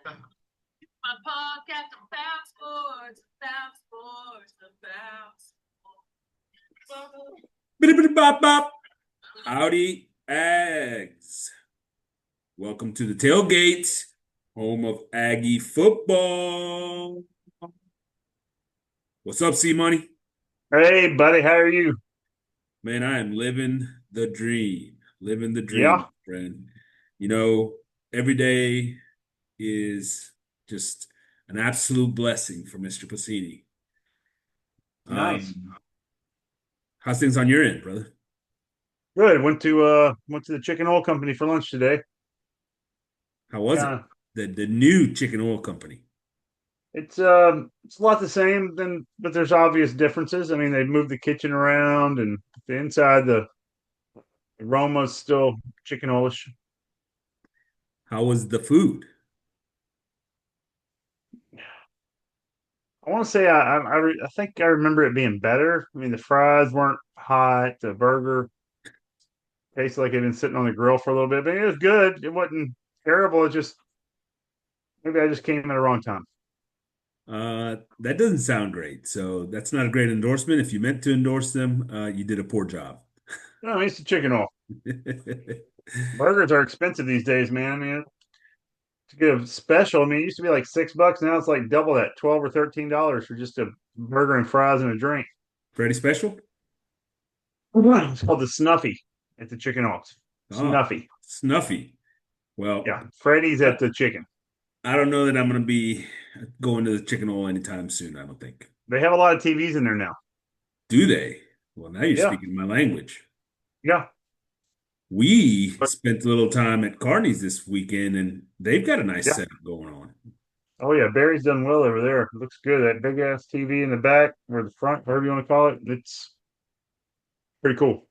My podcast about sports, about sports. Bop. Howdy, Ags. Welcome to the tailgate, home of Aggie football. What's up, C Money? Hey, buddy, how are you? Man, I am living the dream. Living the dream, Yeah, friend. You know, every day is just an absolute blessing for Mr. Pacini. nice. Um, how's things on your end, brother? Good. Went to the chicken oil company for lunch today. How was it? Kind of The new chicken oil company. it's a lot the same but there's obvious differences. I mean, they moved the kitchen around and the inside the aroma's still chicken oilish. How was the food? I want to say I think I remember it being better. I mean, the fries weren't hot, the burger tasted like it had been sitting on the grill for a little bit, but it was good. It wasn't terrible. It just maybe I just came at the wrong time. That doesn't sound great. So that's not a great endorsement. If you meant to endorse them, you did a poor job. No, it's the chicken oil. Burgers are expensive these days, man. I mean, to get a special, I mean, it used to be like $6. Now it's like double that, $12 or $13 for just a burger and fries and a drink. Freddy Special? It's called the Snuffy at the Chicken Oils. Oh, Snuffy. Snuffy. Well, Yeah. Freddy's I, at the chicken. I don't know that I'm going to be going to the chicken oil anytime soon, I don't think. They have a lot of TVs in there now. Do they? Well, now you're Yeah. speaking my language. Yeah. We But spent a little time at Carney's this weekend, and they've got a nice yeah. setup going on. Oh yeah, Barry's done well over there. It looks good. That big ass TV in the back or the front, whatever you want to call it. It's pretty cool.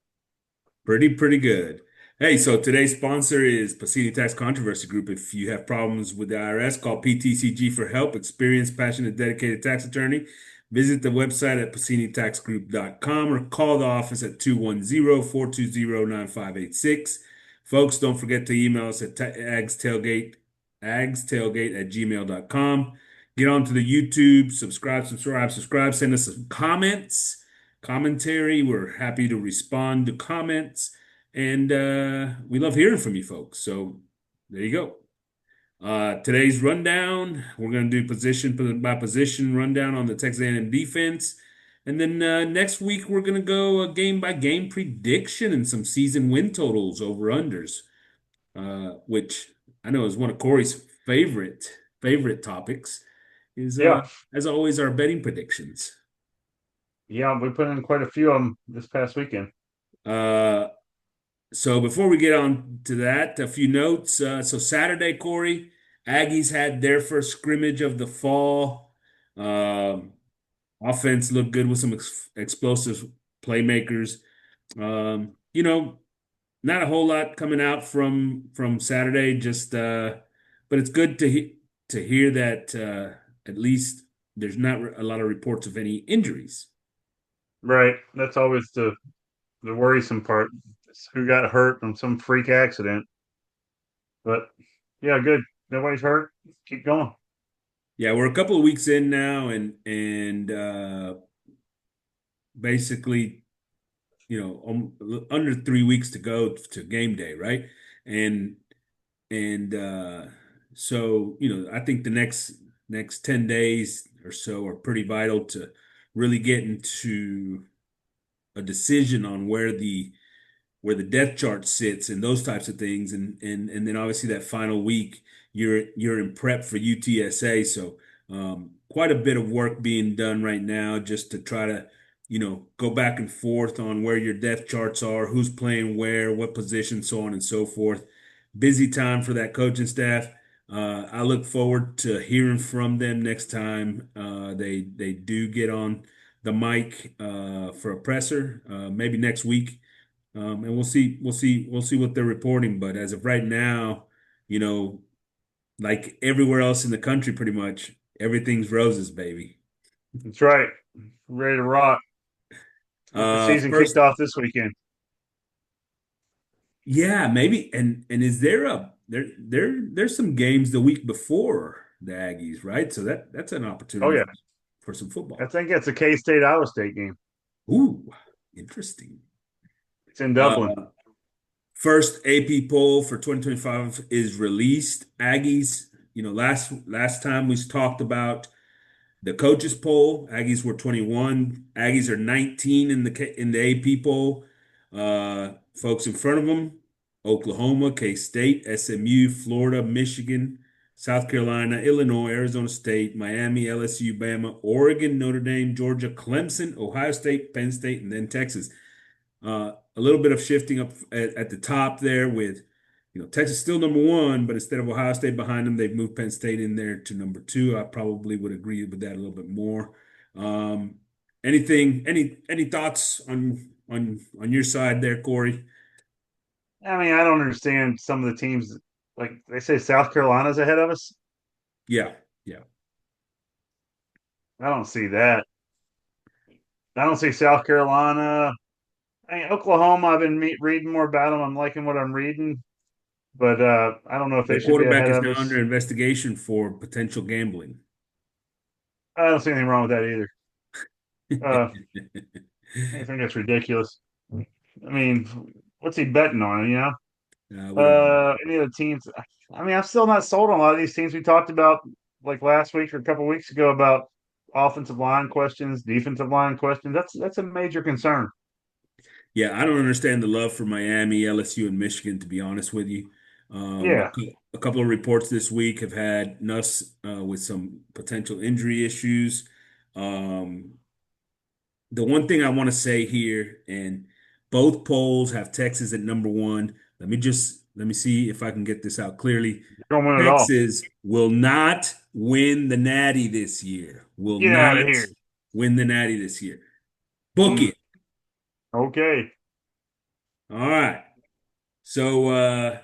Pretty good. Hey, so today's sponsor is Pacini Tax Controversy Group. If you have problems with the IRS, call PTCG for help. Experienced, passionate, dedicated tax attorney. Visit the website at PaciniTaxGroup.com or call the office at 210-420-9586. Folks, don't forget to email us at agstailgate at gmail.com. Get onto the YouTube, subscribe, send us some comments commentary. We're happy to respond to comments, and we love hearing from you folks. So there you go. Today's rundown, we're going to do position by position rundown on the Texas A&M defense. And then next week, we're going to go a game by game prediction and some season win totals over unders, which I know is one of Corey's favorite topics. Is Yeah. as always our betting predictions. Yeah, we put in quite a few of them this past weekend. Uh, So before we get on to that, a few notes. So Saturday, Corey, Aggies had their first scrimmage of the fall. Um, Offense looked good with some explosive playmakers. You know, not a whole lot coming out from Saturday. But it's good to hear that at least there's not a lot of reports of any injuries. Right. That's always the worrisome part. Is who got hurt from some freak accident. But yeah, good. Nobody's hurt. Keep going. Yeah, we're a couple of weeks in now, and basically, under 3 weeks to go to game day, right? And and so I think the next 10 days or so are pretty vital to really get into a decision on where the depth chart sits and those types of things, and then obviously that final week you're in prep for UTSA, so quite a bit of work being done right now just to try to go back and forth on where your depth charts are, who's playing where, what position, so on and so forth. Busy time for that coaching staff. I look forward to hearing from them next time they do get on the mic for a presser, maybe next week. And we'll see what they're reporting. But as of right now, you know, like everywhere else in the country, pretty much everything's roses, baby. That's right. Ready to rock. Get the season kicked First, off this weekend. yeah, maybe. And is there there's some games the week before? the Aggies, right? So that's an Oh opportunity yeah, for some I football. think it's a K-State Iowa State game. Ooh, interesting. It's in Dublin. Uh, First AP poll for 2025 is released. Aggies, last time we talked about the coaches poll. Aggies were 21. Aggies are 19 in the AP poll. Folks in front of them: Oklahoma, K-State, SMU, Florida, Michigan, South Carolina, Illinois, Arizona State, Miami, LSU, Bama, Oregon, Notre Dame, Georgia, Clemson, Ohio State, Penn State, and then Texas. A little bit of shifting up at the top there with, Texas still number one, but instead of Ohio State behind them, they've moved Penn State in there to number two. I probably would agree with that a little bit more. Um, any thoughts on your side there, Corey? I mean, I don't understand some of the teams. Like they say, South Carolina's ahead of us. Yeah, yeah. I don't see that. I don't see South Carolina. I mean, Oklahoma. I've been reading more about them. I'm liking what I'm reading, but I don't know if they The should be quarterback ahead is of now us. under investigation for potential gambling. I don't see anything wrong with that either. Uh, I think that's ridiculous. I mean, what's he betting on? We don't know. Any of the teams? I mean, I'm still not sold on a lot of these teams we talked about like last week or a couple weeks ago about offensive line questions, defensive line questions. That's a major concern. Yeah, I don't understand the love for Miami, LSU, and Michigan, to be honest with you. Yeah. A couple of reports this week have had Nuss with some potential injury issues. Um, the one thing I want to say here, and both polls have Texas at number one. Let me see if I can get this out clearly. You're gonna win it all. Texas will not win the Natty this year. Will Get not out of here. win the Natty this year. Book Mm, it. okay. All right. So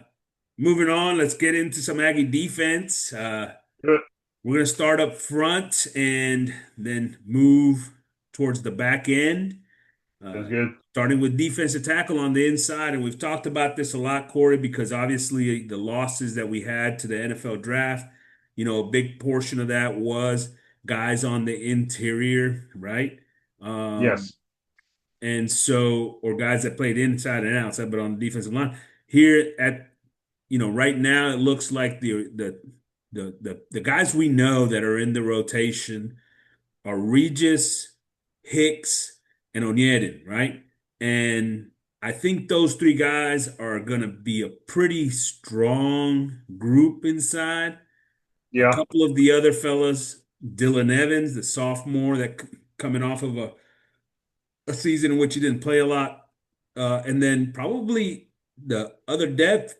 moving on, let's get into some Aggie defense. Good. We're going to start up front and then move towards the back end. That's Uh, good. Starting with defensive tackle on the inside, and we've talked about this a lot, Corey, because obviously the losses that we had to the NFL draft, a big portion of that was guys on the interior, right? Um, Yes. and so, or guys that played inside and outside, but on the defensive line. Here at, right now it looks like the guys we know that are in the rotation are Regis, Hicks, and Onyedin, right? And I think those three guys are going to be a pretty strong group inside. A Yeah. couple of the other fellas, Dylan Evans, the sophomore that coming off of a season in which he didn't play a lot. And then probably the other depth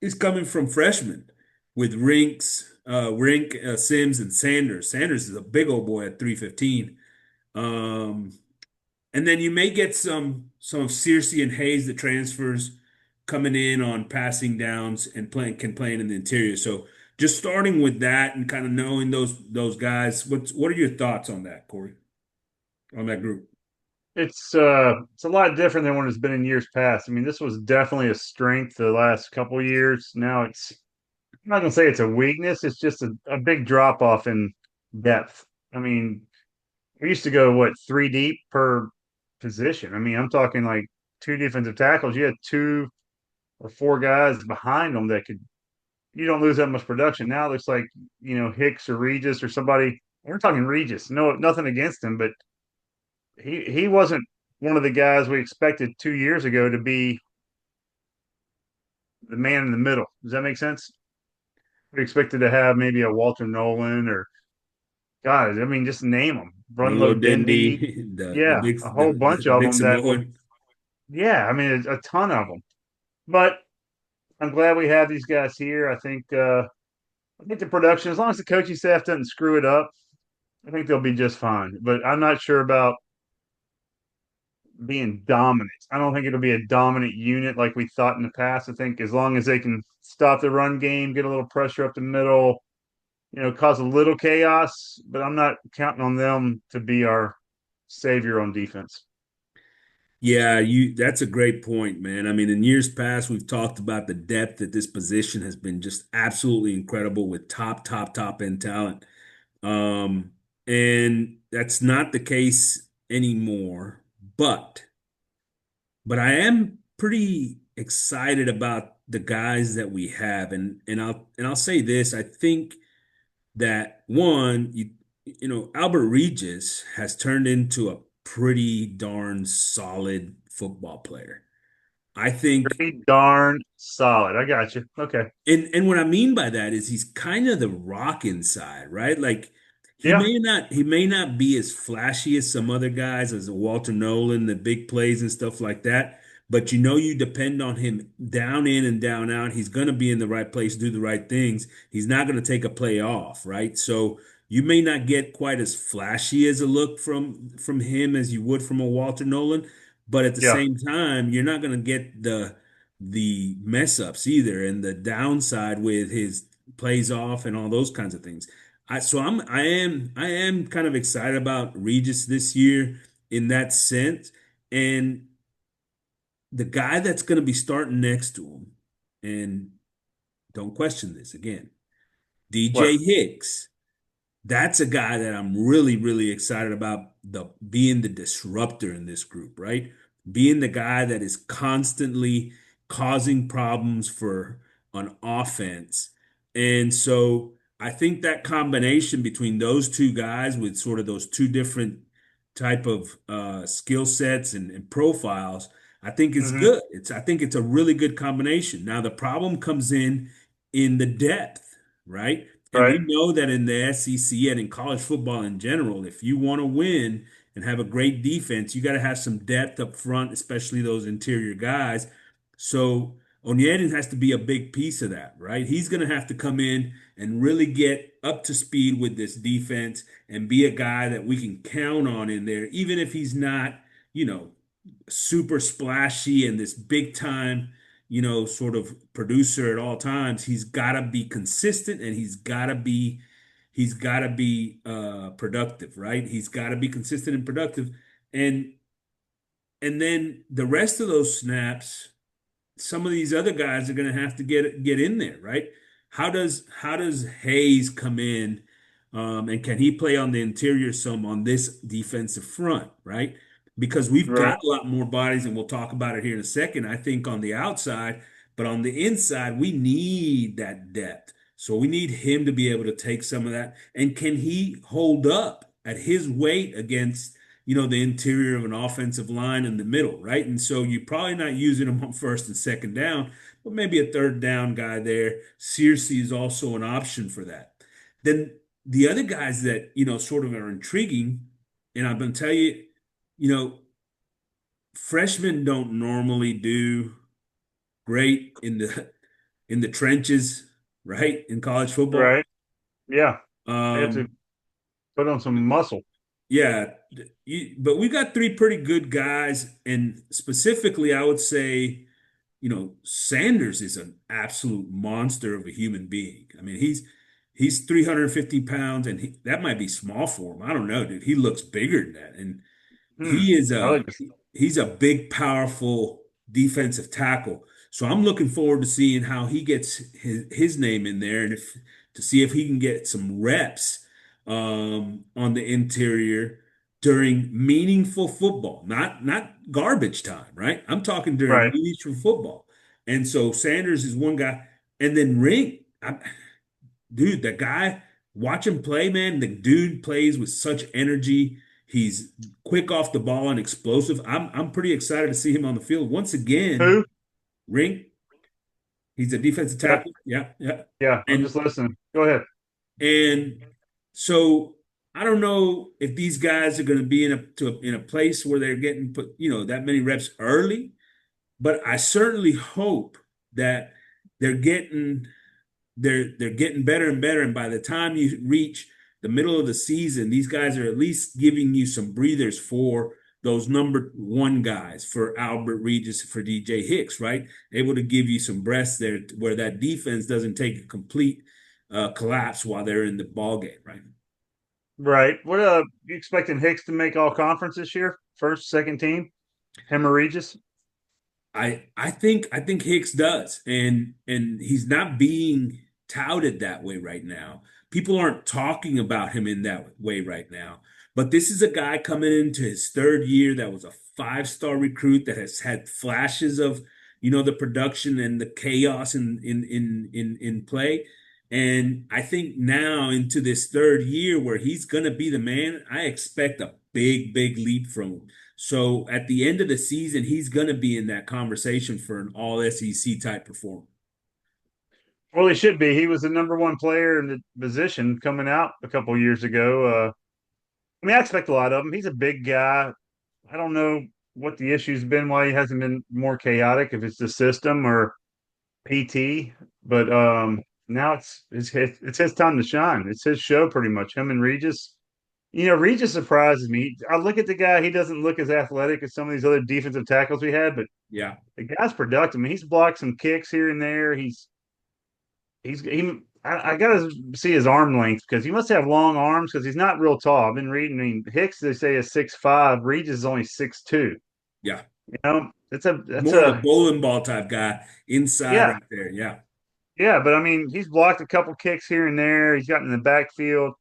is coming from freshmen with Rink, Sims, and Sanders. Sanders is a big old boy at 315. Um, and then you may get some of Searcy and Hayes, the transfers, coming in on passing downs and playing in the interior. So just starting with that and kind of knowing those guys, what are your thoughts on that, Corey? On that group? It's a lot different than what it's been in years past. I mean, this was definitely a strength the last couple of years. Now I'm not gonna say it's a weakness, it's just a big drop off in depth. I mean, we used to go what 3 deep per position. I mean, I'm talking like two defensive tackles. You had 2 or 4 guys behind them that could you don't lose that much production. Now it looks like, Hicks or Regis or somebody. We're talking Regis. No, nothing against him, but he wasn't one of the guys we expected 2 years ago to be the man in the middle. Does that make sense? We expected to have maybe a Walter Nolan or guys. I mean, just name them. Rolo Brunlow Denby. Dendy, the Yeah, big a whole bunch the of big them that would. Samoan. Yeah, I mean, a ton of them. But I'm glad we have these guys here. I think the production, as long as the coaching staff doesn't screw it up, I think they'll be just fine. But I'm not sure about being dominant. I don't think it'll be a dominant unit like we thought in the past. I think as long as they can stop the run game, get a little pressure up the middle, cause a little chaos, but I'm not counting on them to be our savior on defense. Yeah, that's a great point, man. I mean, in years past, we've talked about the depth at this position has been just absolutely incredible with top end talent. Um, and that's not the case anymore. But but I am pretty excited about the guys that we have. And I'll say this, I think that one, Albert Regis has turned into a pretty darn solid football player. I think, Pretty darn solid. I got you. Okay. and what I mean by that is he's kind of the rock inside, right? Like Yeah. he may not be as flashy as some other guys, as a Walter Nolan, the big plays and stuff like that. But you depend on him down in and down out. He's going to be in the right place, do the right things. He's not going to take a play off, right? So you may not get quite as flashy as a look from him as you would from a Walter Nolan, but at the Yeah. same time, you're not going to get the mess ups either, and the downside with his plays off and all those kinds of things. I am kind of excited about Regis this year in that sense. And the guy that's going to be starting next to him, and don't question this again, DJ What? Hicks. That's a guy that I'm really, really excited about the being the disruptor in this group, right? Being the guy that is constantly causing problems for on offense. And so I think that combination between those two guys with sort of those two different type of skill sets and profiles, I think it's Hmm. good. I think it's a really good combination. Now the problem comes in the depth, right? And we Right. know that in the SEC and in college football in general, if you want to win and have a great defense, you got to have some depth up front, especially those interior guys. So Onyedin has to be a big piece of that, right? He's going to have to come in and really get up to speed with this defense and be a guy that we can count on in there, even if he's not, you know, super splashy and this big time, sort of producer at all times. He's got to be consistent and he's got to be productive, right? He's got to be consistent and productive. And and then the rest of those snaps, some of these other guys are going to have to get in there, right? How does Hayes come in, and can he play on the interior some on this defensive front, right? Because we've Right. got a lot more bodies, and we'll talk about it here in a second. I think on the outside, but on the inside, we need that depth. So we need him to be able to take some of that. And can he hold up at his weight against the interior of an offensive line in the middle, right? And so you're probably not using him on first and second down, but maybe a third down guy there. Searcy is also an option for that. Then the other guys that, sort of are intriguing, and I'm going to tell you, you know, freshmen don't normally do great in the trenches, right? In college football. Right. Yeah. They have to Um, put on some muscle. Yeah, but we got three pretty good guys, and specifically, I would say, Sanders is an absolute monster of a human being. I mean, he's 350 pounds, and that might be small for him. I don't know, dude. He looks bigger than that, and Hmm. he is I a like this. he's a big, powerful defensive tackle. So I'm looking forward to seeing how he gets his name in there, and if to see if he can get some reps on the interior during meaningful football, not garbage time, right? I'm talking during Right. meaningful football. And so Sanders is one guy, and then Ring, dude, that guy, watch him play, man. The dude plays with such energy. He's quick off the ball and explosive. I'm pretty excited to see him on the field once again. Who? Ring, he's a defensive Yeah. tackle. Yeah, yeah. Yeah. I'm And just listening. Go ahead. and so I don't know if these guys are going to be in a place where they're getting put, that many reps early, but I certainly hope that they're getting they're getting better and better. And by the time you reach the middle of the season, these guys are at least giving you some breathers for those number one guys, for Albert Regis, for DJ Hicks, right? Able to give you some breaths there where that defense doesn't take a complete collapse while they're in the ball game, right? Right. What you expecting Hicks to make all conference this year? First, second team? Him or Regis? I think Hicks does, and he's not being touted that way right now. People aren't talking about him in that way right now. But this is a guy coming into his third year that was a five-star recruit that has had flashes of, the production and the chaos in play. And I think now into this third year where he's gonna be the man, I expect a big, big leap from him. So at the end of the season, he's going to be in that conversation for an all SEC type performance. Well, he should be. He was the number one player in the position coming out a couple years ago. I mean, I expect a lot of him. He's a big guy. I don't know what the issue's been, why he hasn't been more chaotic, if it's the system or PT. But now it's his time to shine. It's his show pretty much. Him and Regis. Regis surprises me. I look at the guy; he doesn't look as athletic as some of these other defensive tackles we had, but Yeah. the guy's productive. I mean, he's blocked some kicks here and there. I gotta see his arm length because he must have long arms because he's not real tall. I've been reading. I mean, Hicks they say is 6'5". Regis is only 6'2". Yeah. That's More of a a bowling ball type guy inside yeah, right there. Yeah. yeah. But I mean, he's blocked a couple kicks here and there. He's gotten in the backfield.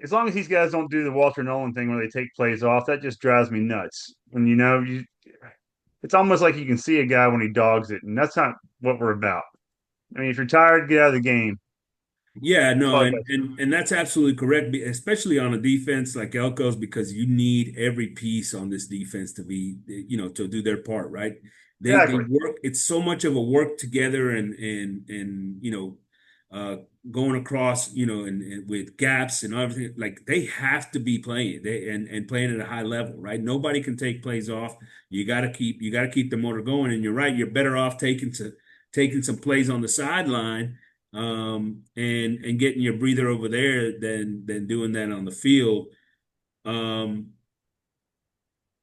As long as these guys don't do the Walter Nolan thing where they take plays off, that just drives me nuts. When it's almost like you can see a guy when he dogs it, and that's not what we're about. I mean, if you're tired, get out of the game. Yeah, That's no, all I and got. and and that's absolutely correct, especially on a defense like Elko's, because you need every piece on this defense to be, to do their part, right? They Exactly. work. It's so much of a work together, and going across, and with gaps and everything. Like they have to be playing, and playing at a high level, right? Nobody can take plays off. You got to keep the motor going, and you're right. You're better off taking some plays on the sideline, and getting your breather over there than doing that on the field. Um,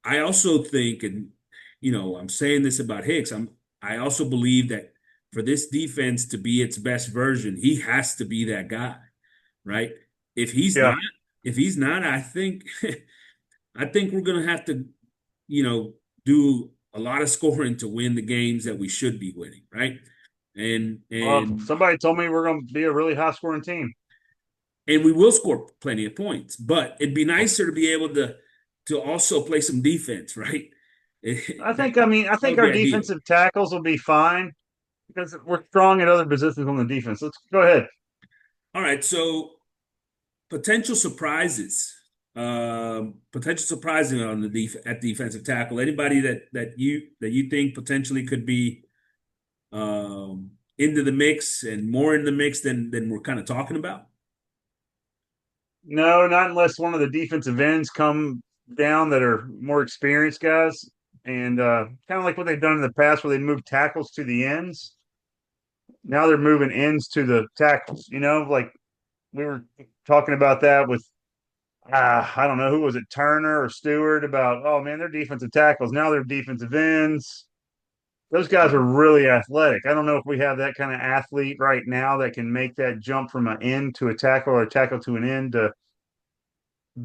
I also think, and I'm saying this about Hicks. I also believe that for this defense to be its best version, he has to be that guy, right? If he's Yeah. not, if he's not, I think I think we're gonna have to, you know, do a lot of scoring to win the games that we should be winning, right? And Well, and somebody told me we're going to be a really high scoring team. and we will score plenty of points. But it'd be nicer to be able to also play some defense, right? That I that think would be our ideal. defensive tackles will be fine because we're strong at other positions on the defense. Let's go ahead. All right, so potential surprises. Potential surprises on the at defensive tackle. Anybody that you think potentially could be into the mix and more in the mix than we're kind of talking about. No, not unless one of the defensive ends come down that are more experienced guys. And kind of like what they've done in the past where they move tackles to the ends. Now they're moving ends to the tackles. Like we were talking about that with I don't know who was it, Turner or Stewart, about oh man, they're defensive tackles. Now they're defensive ends. Those guys are really athletic. I don't know if we have that kind of athlete right now that can make that jump from an end to a tackle or a tackle to an end to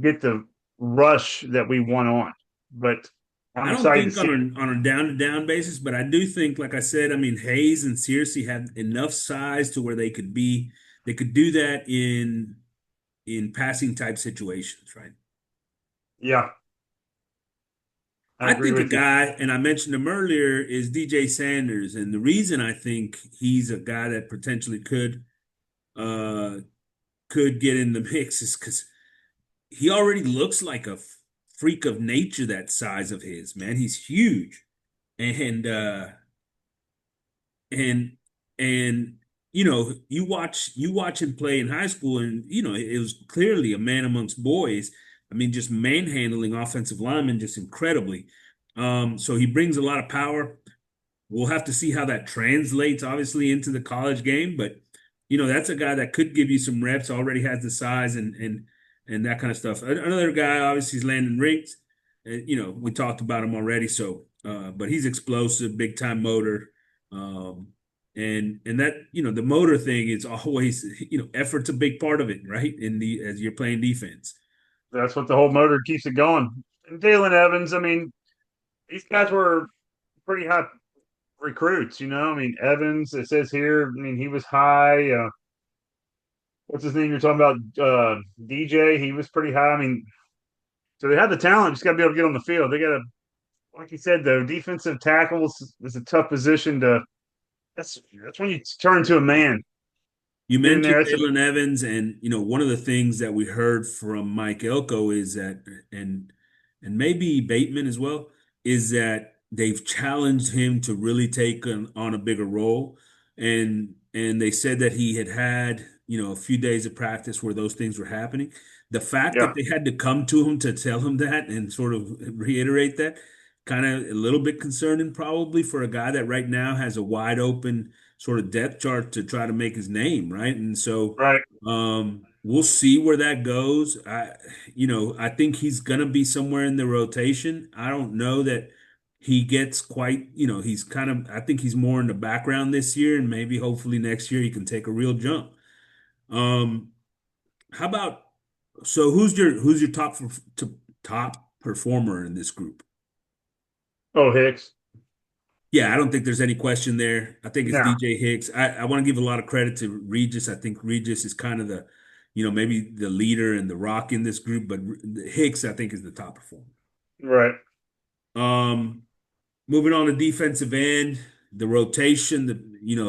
get the rush that we want on. But I'm I don't excited to think see it. on a down to down basis, but I do think, like I said, I mean Hayes and Searcy have enough size to where they could do that in passing type situations, right? Yeah, I I agree think a with you. guy, and I mentioned him earlier, is DJ Sanders, and the reason I think he's a guy that potentially uh could get in the mix is because he already looks like a freak of nature. That size of his, man, he's huge, and and and you watch him play in high school, and it was clearly a man amongst boys. I mean, just manhandling offensive linemen just incredibly. So he brings a lot of power. We'll have to see how that translates, obviously, into the college game. But that's a guy that could give you some reps. Already has the size and that kind of stuff. Another guy, obviously, is Landon Riggs. We talked about him already. So, but he's explosive, big time motor. Um, and that the motor thing is always effort's a big part of it, right? As you're playing defense. That's what the whole motor keeps it going. And Dalen Evans, I mean, these guys were pretty high recruits. I mean, Evans. It says here. I mean, he was high. What's his name? You're talking about DJ. He was pretty high. I mean, so they have the talent. Just got to be able to get on the field. They got to, like you said, though, defensive tackles is a tough position to. That's when you turn to a man. You Get in there. mentioned That's a Jalen Evans, and one of the things that we heard from Mike Elko is that, and maybe Bateman as well, is that they've challenged him to really take on a bigger role, and they said that he had a few days of practice where those things were happening. The fact that yeah, they had to come to him to tell him that and sort of reiterate that, kind of a little bit concerning probably for a guy that right now has a wide open sort of depth chart to try to make his name, right? And so right. we'll see where that goes. I think he's gonna be somewhere in the rotation. I don't know that he gets quite, he's kind of, I think he's more in the background this year, and maybe hopefully next year he can take a real jump. Um, how about so who's your top performer in this group? Oh, Hicks. Yeah, I don't think there's any question there. I think it's No, DJ Hicks. I want to give a lot of credit to Regis. I think Regis is kind of maybe the leader and the rock in this group, but Hicks, I think, is the top performer. right. Um, moving on to defensive end, the rotation,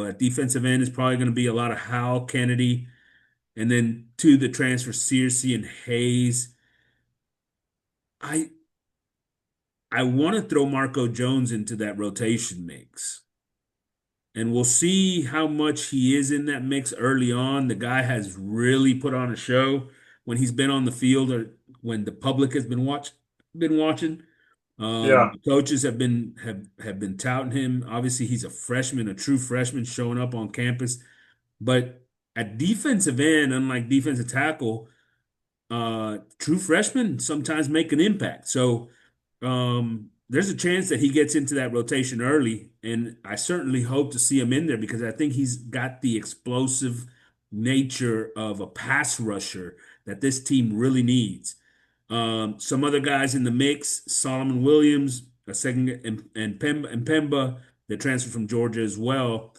at defensive end is probably going to be a lot of Howell, Kennedy, and then to the transfer, Searcy and Hayes. I I want to throw Marco Jones into that rotation mix. And we'll see how much he is in that mix early on. The guy has really put on a show when he's been on the field or when the public has been watching. Yeah, The coaches have been touting him. Obviously, he's a freshman, a true freshman showing up on campus. But at defensive end, unlike defensive tackle, true freshmen sometimes make an impact. So there's a chance that he gets into that rotation early, and I certainly hope to see him in there because I think he's got the explosive nature of a pass rusher that this team really needs. Some other guys in the mix: Solomon Williams, a second, and Pemba, that transferred from Georgia as well.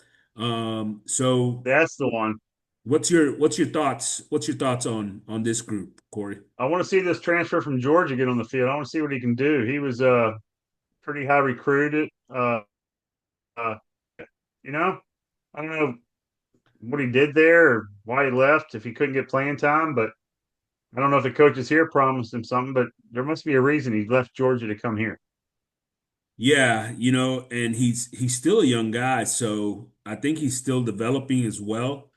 So that's the one. what's your thoughts? What's your thoughts on this group, Corey? I want to see this transfer from Georgia get on the field. I want to see what he can do. He was pretty high recruited. Uh, you know, I don't know what he did there or why he left if he couldn't get playing time, but I don't know if the coaches here promised him something, but there must be a reason he left Georgia to come here. Yeah, and he's still a young guy, so I think he's still developing as well.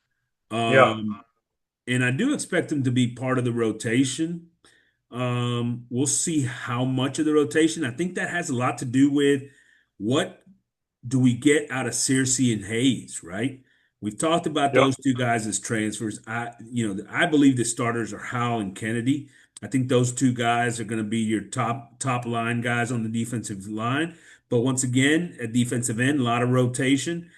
Yeah, And I do expect him to be part of the rotation. We'll see how much of the rotation. I think that has a lot to do with what do we get out of Searcy and Hayes, right? We've talked about yep, those two guys as transfers. I believe the starters are Howell and Kennedy. I think those two guys are going to be your top line guys on the defensive line. But once again, at defensive end, a lot of rotation.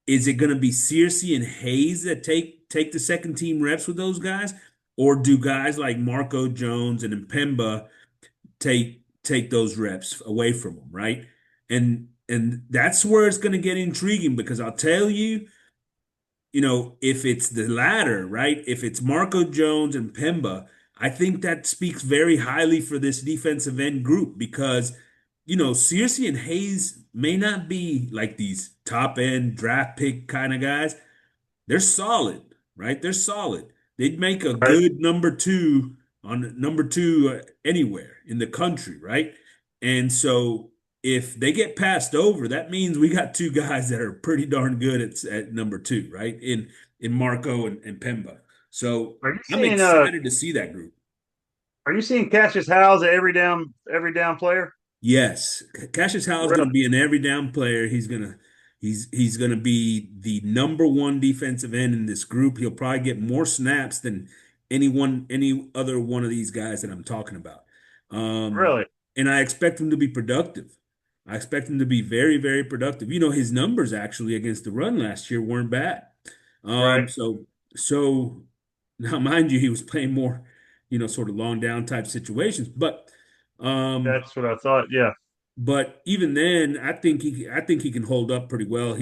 Is it going to be Searcy and Hayes that take the second team reps with those guys, or do guys like Marco Jones and Mpemba take those reps away from them, right? And that's where it's going to get intriguing because I'll tell you, if it's the latter, right? If it's Marco Jones and Pemba, I think that speaks very highly for this defensive end group because, Searcy and Hayes may not be like these top end draft pick kind of guys, they're solid, right? They're solid. They'd make a right. good number two anywhere in the country, right? And so if they get passed over, that means we got two guys that are pretty darn good at number two, right? In Marco and Pemba. So Are you I'm seeing excited to see that group. are you seeing Cassius Howes a every down player? Yes, Cassius Howell is going Really? to be an every down player. He's gonna be the number one defensive end in this group. He'll probably get more snaps than any other one of these guys that I'm talking about. Um, Really? and I expect him to be productive. I expect him to be very, very productive. His numbers actually against the run last year weren't bad. Right. So now, mind you, he was playing more, sort of long down type situations, but. Um, That's what I thought. Yeah. but even then, I think he can hold up pretty well.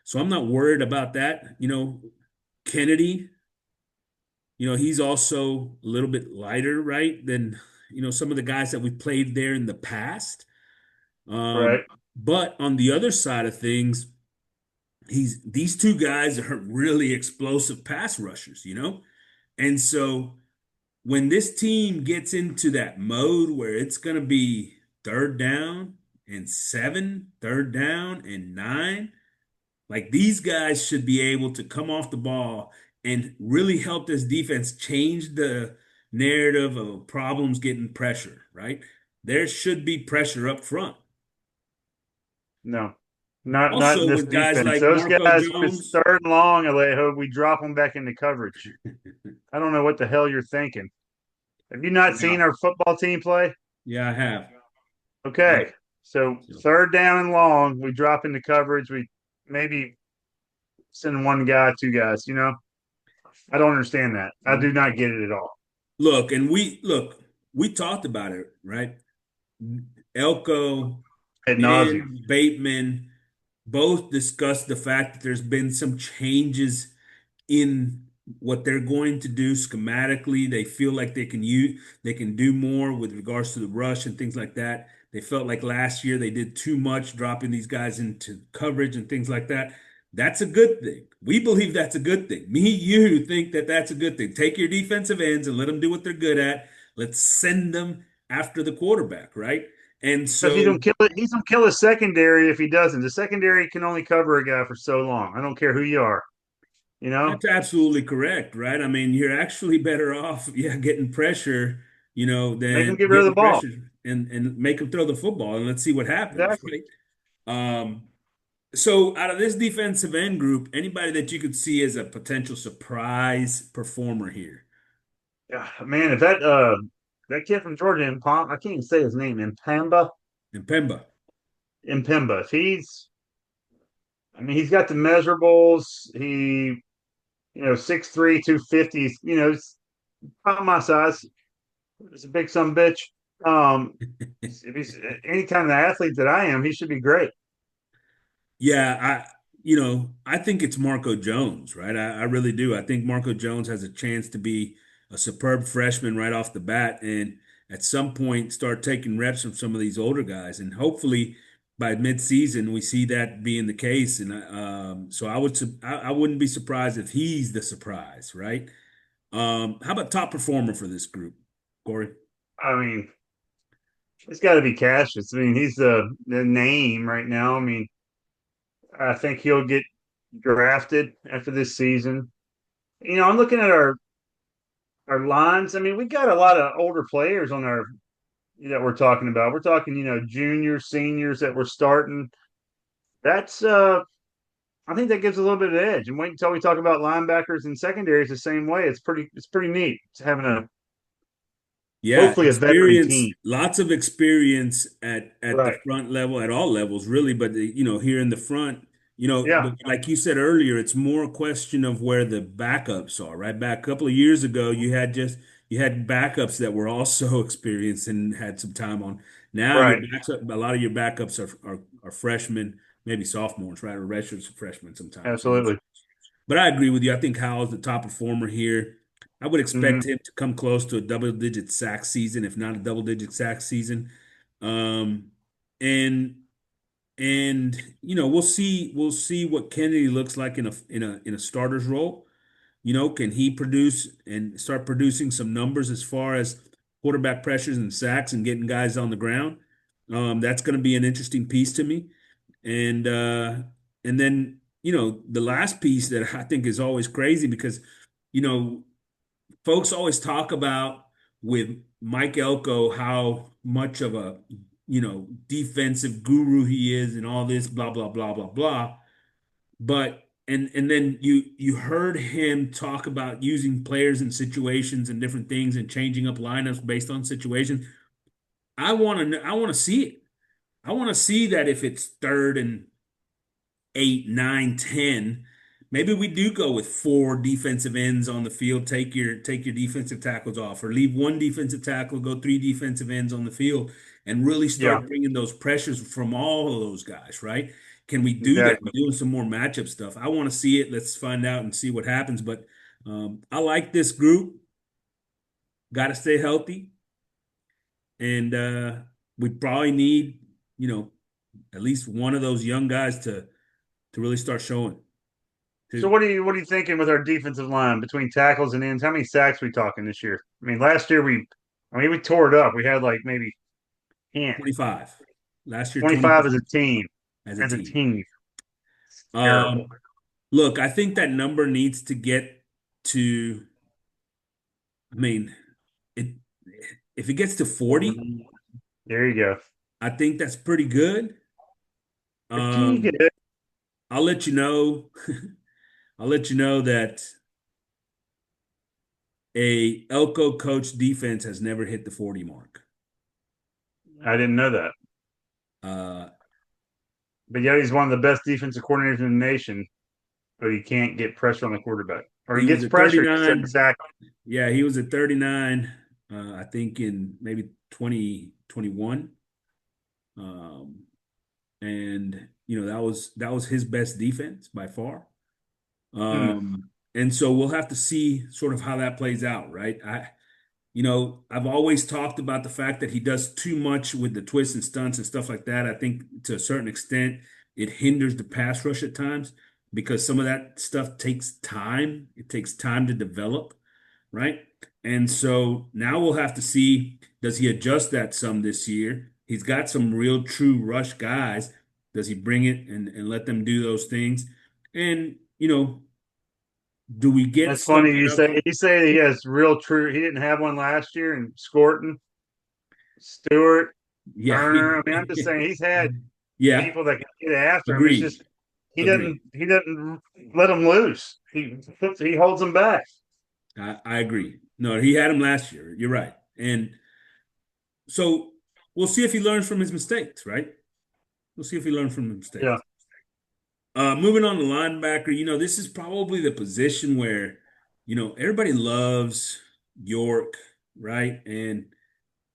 So I'm not worried about that. Kennedy, he's also a little bit lighter, right, than some of the guys that we played there in the past. Um, Right. but on the other side of things, these two guys are really explosive pass rushers. And so when this team gets into that mode where it's going to be third down and 7, third down and 9, like these guys should be able to come off the ball and really help this defense change the narrative of problems getting pressure, right? There should be pressure up front. No, not in Also, this with guys defense. like Those Marco guys, if it's Jones, third and long, Alejo, we drop them back into coverage. I don't know what the hell you're thinking. Have you not yeah, seen our football team play? yeah, I have. Okay, I, so so, third down and long, we drop into coverage. We maybe send one guy, two guys. I don't understand that. I do not get it at all. look, we talked about it, right? Elko Ad nauseum. and Bateman both discussed the fact that there's been some changes in what they're going to do schematically. They feel like they can do more with regards to the rush and things like that. They felt like last year they did too much, dropping these guys into coverage and things like that. That's a good thing. We believe that's a good thing. Me, you think that that's a good thing. Take your defensive ends and let them do what they're good at. Let's send them after the quarterback, right? And Because he's so gonna kill it. He's gonna kill his secondary if he doesn't. The secondary can only cover a guy for so long. I don't care who you are. You know, that's absolutely correct, right? I mean, you're actually better off, yeah, getting pressure, make him than get rid of the getting ball. pressure and make them throw the football and let's see what happens, Exactly. right? Um, so out of this defensive end group, anybody that you could see as a potential surprise performer here? Yeah, man. If that kid from Georgia, I can't even say his name, And Pemba. Impemba. If I mean, he's got the measurables. 6'3", 250. It's about my size. It's a big son bitch. If he's any kind of athlete that I am, he should be great. Yeah, I think it's Marco Jones, right? I really do. I think Marco Jones has a chance to be a superb freshman right off the bat, and at some point start taking reps from some of these older guys, and hopefully by midseason we see that being the case. And so I wouldn't be surprised if he's the surprise, right? How about top performer for this group, Corey? I mean, it's got to be Cassius. I mean, he's the name right now. I mean, I think he'll get drafted after this season. I'm looking at our lines. I mean, we got a lot of older players on our that we're talking about. We're talking, juniors, seniors that we're starting. That's I think that gives a little bit of edge. And wait until we talk about linebackers and secondaries the same way. It's pretty neat. It's having a Yeah, hopefully a veteran experience, team. lots of experience at the Right. front level, at all levels, really. But here in the front, Yeah. but like you said earlier, it's more a question of where the backups are, right? Back a couple of years ago, you had backups that were also experienced and had some time on. Now Right. a lot of your backups are freshmen, maybe sophomores, right? Or redshirts freshmen sometimes. Absolutely. But I agree with you. I think Howell's the top performer here. I would Hmm. expect him to come close to a double-digit sack season, if not a double-digit sack season. Um, and we'll see what Kennedy looks like in a starter's role. Can he produce and start producing some numbers as far as quarterback pressures and sacks and getting guys on the ground? That's going to be an interesting piece to me. And then the last piece that I think is always crazy because you know folks always talk about with Mike Elko how much of a defensive guru he is and all this blah blah blah blah blah. But and then you heard him talk about using players in situations and different things and changing up lineups based on situations. I want to see it. I want to see that if it's third and 8, 9, 10, maybe we do go with four defensive ends on the field, take your defensive tackles off, or leave one defensive tackle, go three defensive ends on the field, and really Yeah, start bringing those pressures from all of those guys, right? Can we do that? exactly. Doing some more matchup stuff. I want to see it. Let's find out and see what happens. But I like this group. Got to stay healthy, and we probably need, at least one of those young guys to really start showing. So To what are you thinking with our defensive line between tackles and ends? How many sacks we talking this year? I mean, last year we tore it up. We had like maybe 10, 25. Last year, 25 as 25 a team. as a As a team. team, terrible. Um, Look, I think that number needs to get to, I mean, it if it gets to 40, There you go. I think that's pretty good. Pretty Um, good. I'll let you know. I'll let you know that a Elko coach defense has never hit the 40 mark. I didn't know that. Uh, But yeah, he's one of the best defensive coordinators in the nation, but he can't get pressure on the quarterback. Or he he was gets at pressure, he just doesn't 39. sack. Yeah, he was at 39, I think in maybe 2021. Um, and that was his best defense by far. Hmm. And so we'll have to see sort of how that plays out, right? I've always talked about the fact that he does too much with the twists and stunts and stuff like that. I think to a certain extent it hinders the pass rush at times because some of that stuff takes time. It takes time to develop, right? And so now we'll have to see, does he adjust that some this year? He's got some real true rush guys. Does he bring it and let them do those things? And, do we get That's funny. something up? You say he has real true. He didn't have one last year, and Scorton, Stewart, Yeah. Turner. I mean, I'm just saying he's had Yeah. people that can get after him. It's Agreed. just Agreed. he doesn't let them loose. He holds them back. I agree. No, he had him last year. You're right. And so we'll see if he learns from his mistakes, right? We'll see if he learns from his Yeah. mistakes. Moving on to linebacker, this is probably the position where, everybody loves York, right? And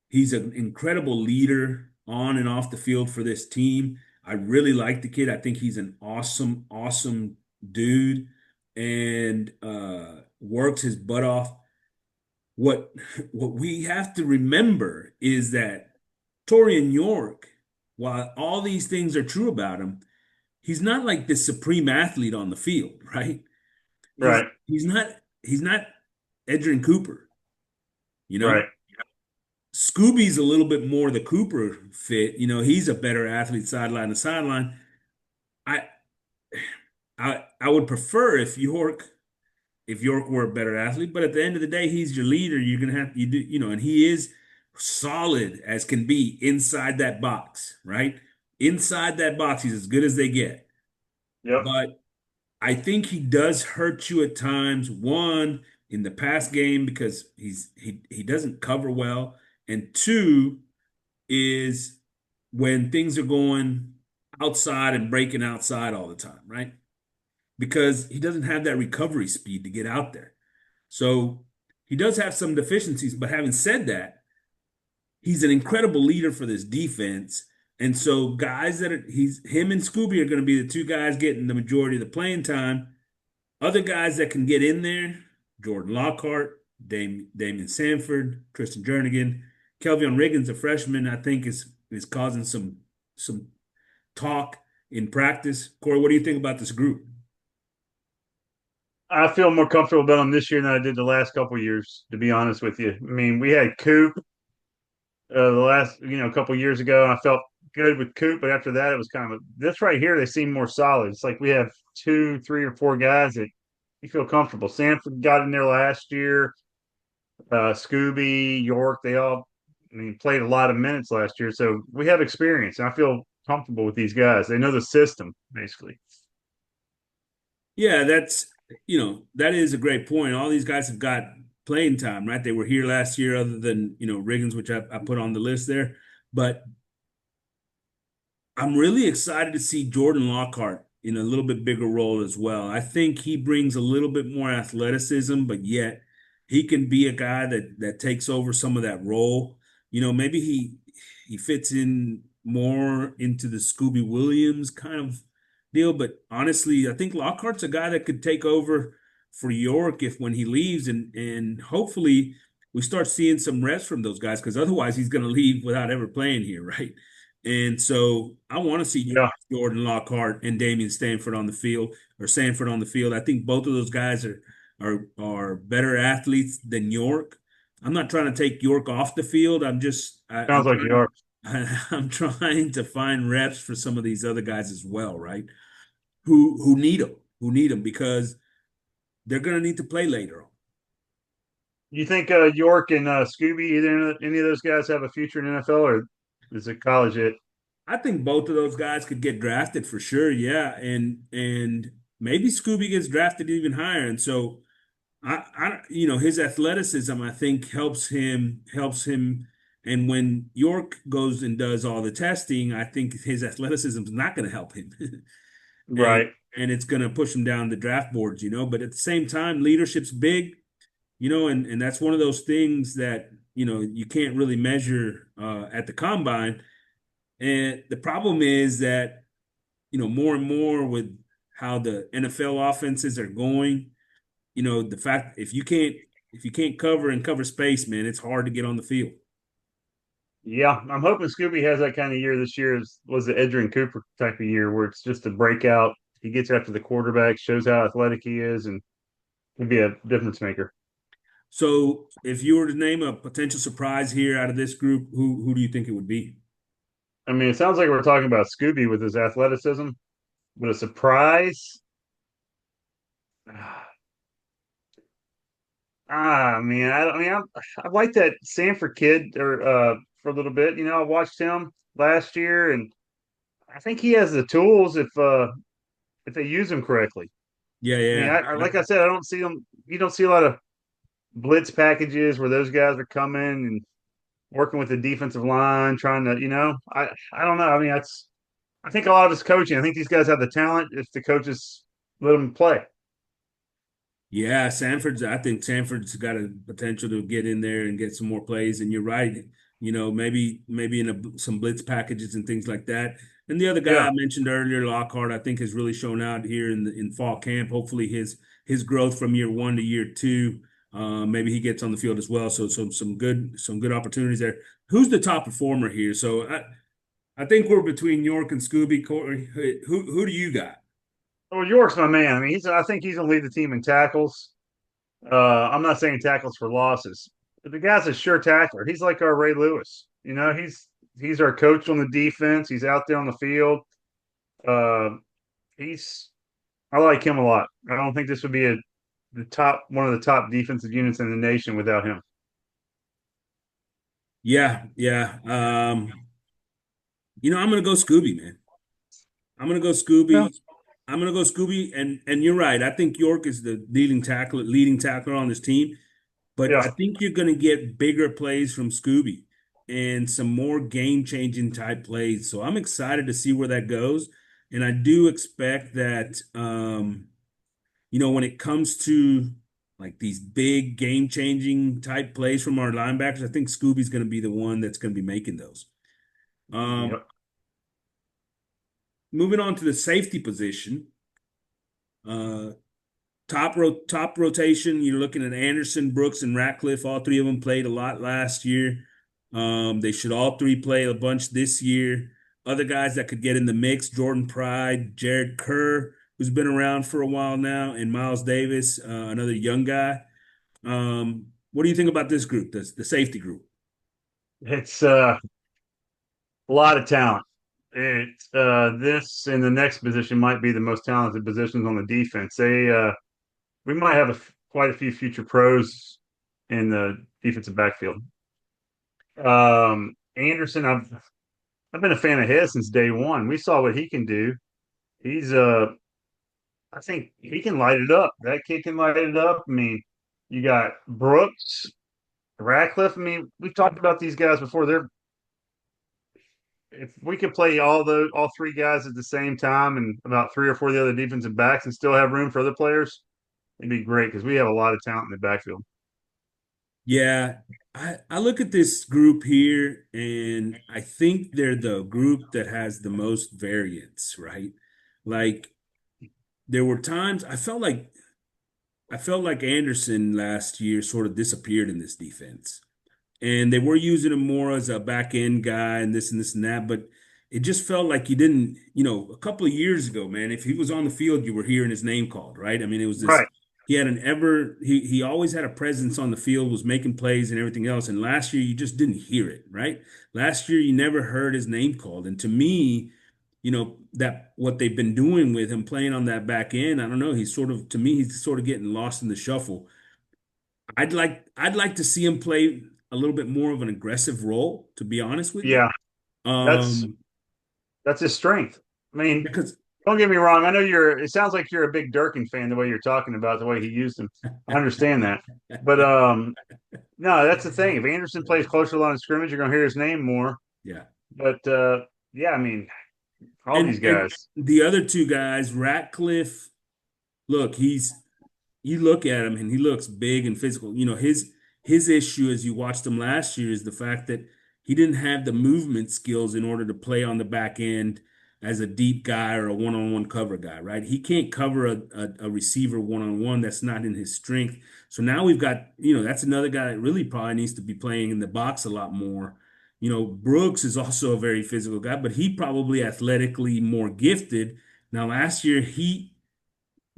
he's an incredible leader on and off the field for this team. I really like the kid. I think he's an awesome, awesome dude and works his butt off. What what we have to remember is that Torian York, while all these things are true about him, he's not like this supreme athlete on the field, right? He's Right. he's not Edgerrin Cooper, you know? Right. Scooby's a little bit more the Cooper fit. He's a better athlete sideline to sideline. I I would prefer if York were a better athlete, but at the end of the day, he's your leader. You're gonna have you do and he is solid as can be inside that box, right? Inside that box, he's as good as they get. Yep. But I think he does hurt you at times. One, in the pass game because he doesn't cover well, and two is when things are going outside and breaking outside all the time, right? Because he doesn't have that recovery speed to get out there. So he does have some deficiencies, but having said that, he's an incredible leader for this defense. And so guys him and Scooby are going to be the two guys getting the majority of the playing time. Other guys that can get in there, Jordan Lockhart, Damian Sanford, Tristan Jernigan, Kelvion Riggins, a freshman, I think is causing some talk in practice. Corey, what do you think about this group? I feel more comfortable about him this year than I did the last couple of years, to be honest with you. I mean, we had Coop the last, a couple of years ago, and I felt good with Coop, but after that, it was kind of this right here. They seem more solid. It's like we have two, three, or four guys that you feel comfortable. Sanford got in there last year. Scooby, York, they all, I mean, played a lot of minutes last year, so we have experience, and I feel comfortable with these guys. They know the system basically. Yeah, that is a great point. All these guys have got playing time, right? They were here last year, other than, Riggins, which I put on the list there. But I'm really excited to see Jordan Lockhart in a little bit bigger role as well. I think he brings a little bit more athleticism, but yet he can be a guy that takes over some of that role. Maybe he fits in more into the Scooby Williams kind of deal, but honestly, I think Lockhart's a guy that could take over for York if when he leaves, and hopefully we start seeing some reps from those guys because otherwise he's going to leave without ever playing here, right? And so I want to see Yeah. Jordan Lockhart and Damian Stanford on the field or Sanford on the field. I think both of those guys are better athletes than York. I'm not trying to take York off the field. Sounds like you are. I'm trying to find reps for some of these other guys as well, right? Who need them because they're going to need to play later on. You think York and Scooby, either any of those guys have a future in NFL, or is it college it? I think both of those guys could get drafted for sure. Yeah, and maybe Scooby gets drafted even higher. And so his athleticism I think helps him. And when York goes and does all the testing, I think his athleticism is not going to help him, and Right. and it's going to push him down the draft boards. But at the same time, leadership's big. And that's one of those things that you can't really measure at the combine. And the problem is that, more and more with how the NFL offenses are going, the fact if you can't cover space, man, it's hard to get on the field. Yeah, I'm hoping Scooby has that kind of year this year. Was the Edgerrin Cooper type of year where it's just a breakout. He gets after the quarterback, shows how athletic he is, and can be a difference maker. So if you were to name a potential surprise here out of this group, who do you think it would be? I mean, it sounds like we're talking about Scooby with his athleticism, but a surprise. Man, I like that Sanford kid or for a little bit. I watched him last year, and I think he has the tools if they use him correctly. Yeah, I mean, yeah. like I said, I don't see them. You don't see a lot of blitz packages where those guys are coming and working with the defensive line, trying to, I don't know. I mean, I think a lot of it's coaching. I think these guys have the talent if the coaches let them play. Yeah, I think Sanford's got a potential to get in there and get some more plays. And you're right, maybe in some blitz packages and things like that. And the other guy Yeah, I mentioned earlier, Lockhart, I think has really shown out here in fall camp. Hopefully his growth from year one to year two, maybe he gets on the field as well. So some good opportunities there. Who's the top performer here? So I think we're between York and Scooby. Corey, who do you got? well, York's my man. I mean, I think he's gonna lead the team in tackles. I'm not saying tackles for losses, but the guy's a sure tackler. He's like our Ray Lewis. He's our coach on the defense. He's out there on the field. Uh, he's I like him a lot. I don't think this would be the top one of the top defensive units in the nation without him. Yeah, yeah. I'm gonna go Scooby, man. I'm gonna go Yeah, Scooby. I'm gonna go Scooby, and you're right. I think York is the leading tackler on this team, but I yeah. think you're gonna get bigger plays from Scooby and some more game-changing type plays. So I'm excited to see where that goes, and I do expect that when it comes to like these big game-changing type plays from our linebackers, I think Scooby's gonna be the one that's gonna be making those. Um, Yep. moving on to the safety position. Uh, top rotation. You're looking at Anderson, Brooks, and Ratcliffe. All three of them played a lot last year. They should all three play a bunch this year. Other guys that could get in the mix: Jordan Pride, Jared Kerr, who's been around for a while now, and Miles Davis, another young guy. What do you think about this group, the safety group? It's a lot of talent. This and the next position might be the most talented positions on the defense. We might have quite a few future pros in the defensive backfield. Anderson, I've been a fan of his since day one. We saw what he can do. He's I think he can light it up. That kid can light it up. I mean, you got Brooks, Ratcliffe. I mean, we've talked about these guys before. if we could play all three guys at the same time and about three or four of the other defensive backs and still have room for other players, it'd be great because we have a lot of talent in the backfield. Yeah, I look at this group here, and I think they're the group that has the most variance, right? Like there were times I felt like Anderson last year sort of disappeared in this defense. And they were using him more as a back end guy and this and that, but it just felt like you didn't, a couple of years ago, man, if he was on the field, you were hearing his name called, right? I mean, it was this, Right. he had an ever, he always had a presence on the field, was making plays and everything else. And last year, you just didn't hear it, right? Last year, you never heard his name called. And to me, that what they've been doing with him playing on that back end, I don't know, to me, he's sort of getting lost in the shuffle. I'd like to see him play a little bit more of an aggressive role, to be honest with you. Yeah. That's Um, that's his strength. I mean, because don't get me wrong. I know it sounds like you're a big Durkin fan the way you're talking about the way he used him. I understand that. But no, that's the thing. If Anderson plays closer to the line of scrimmage, you're gonna hear his name more. yeah, But yeah, I mean, all these and guys. the other two guys, Ratcliffe, look, you look at him and he looks big and physical. His issue as you watched him last year is the fact that he didn't have the movement skills in order to play on the back end as a deep guy or a one-on-one cover guy, right? He can't cover a receiver one-on-one. That's not in his strength. So now we've got, that's another guy that really probably needs to be playing in the box a lot more. Brooks is also a very physical guy, but he probably athletically more gifted. Now, last year, he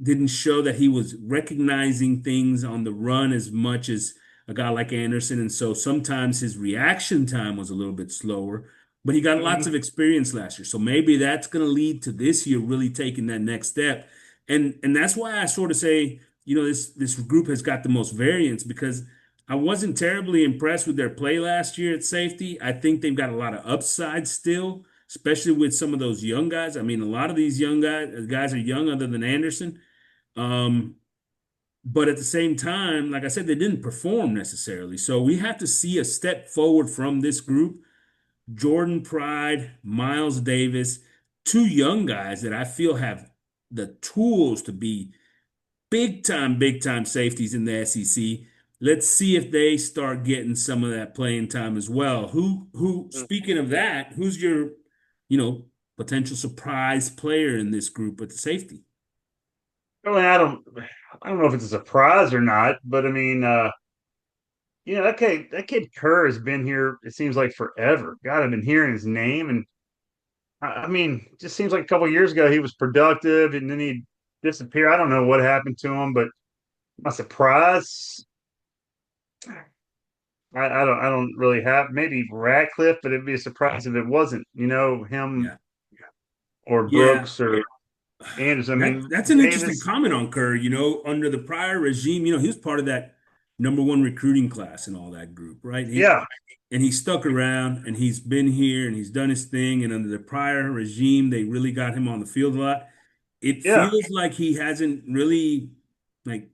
didn't show that he was recognizing things on the run as much as a guy like Anderson. And so sometimes his reaction time was a little bit slower, but he got lots Mhm. of experience last year. So maybe that's going to lead to this year really taking that next step. And that's why I sort of say, this group has got the most variance because I wasn't terribly impressed with their play last year at safety. I think they've got a lot of upside still, especially with some of those young guys. I mean, a lot of these young guys are young other than Anderson. Um, but at the same time, like I said, they didn't perform necessarily. So we have to see a step forward from this group. Jordan Pride, Miles Davis, two young guys that I feel have the tools to be big time safeties in the SEC. Let's see if they start getting some of that playing time as well. Speaking of that, who's your, you know, potential surprise player in this group at the safety? I mean, I don't know if it's a surprise or not, but I mean, that kid Kerr has been here. It seems like forever. God, I've been hearing his name, and I mean, it just seems like a couple of years ago he was productive, and then he disappeared. I don't know what happened to him, but my surprise, I don't really have. Maybe Radcliffe, but it'd be a surprise if it wasn't. Him Yeah. or Yeah. Brooks or Anderson. I mean, That's an interesting Davis. comment on Kerr. Under the prior regime, he was part of that number one recruiting class and all that group, right? Yeah, He stuck around and he's been here and he's done his thing. And under the prior regime, they really got him on the field a lot. It yeah, feels like he hasn't really like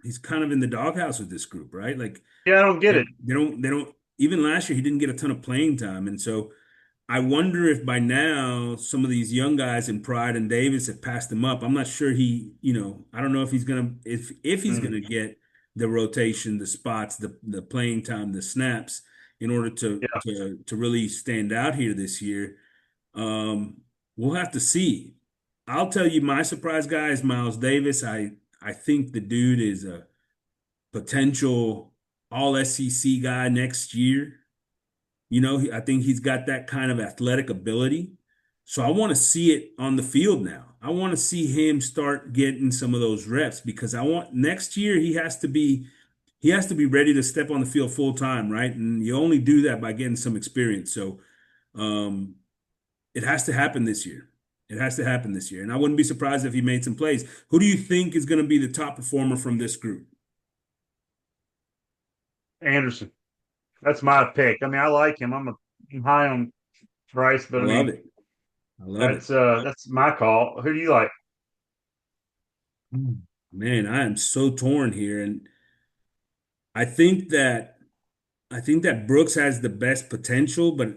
he's kind of in the doghouse with this group, right? Like yeah. I don't get it. they don't even last year he didn't get a ton of playing time. And so I wonder if by now some of these young guys in Pride and Davis have passed him up. I'm not sure I don't know if he's gonna if he's Mm, gonna get the rotation, the spots, the playing time, the snaps in order to yeah, to to really stand out here this year. Um, we'll have to see. I'll tell you my surprise guy is Miles Davis. I think the dude is a potential all SEC guy next year. I think he's got that kind of athletic ability. So I want to see it on the field now. I want to see him start getting some of those reps because I want next year he has to be ready to step on the field full time, right? And you only do that by getting some experience. So um, it has to happen this year. It has to happen this year. And I wouldn't be surprised if he made some plays. Who do you think is going to be the top performer from this group? Anderson. That's my pick. I mean, I like him. I'm high on Bryce, I but I love mean, it. I love it. that's my call. Who do you like? Man, I am so torn here. And I think that. I think that Brooks has the best potential, but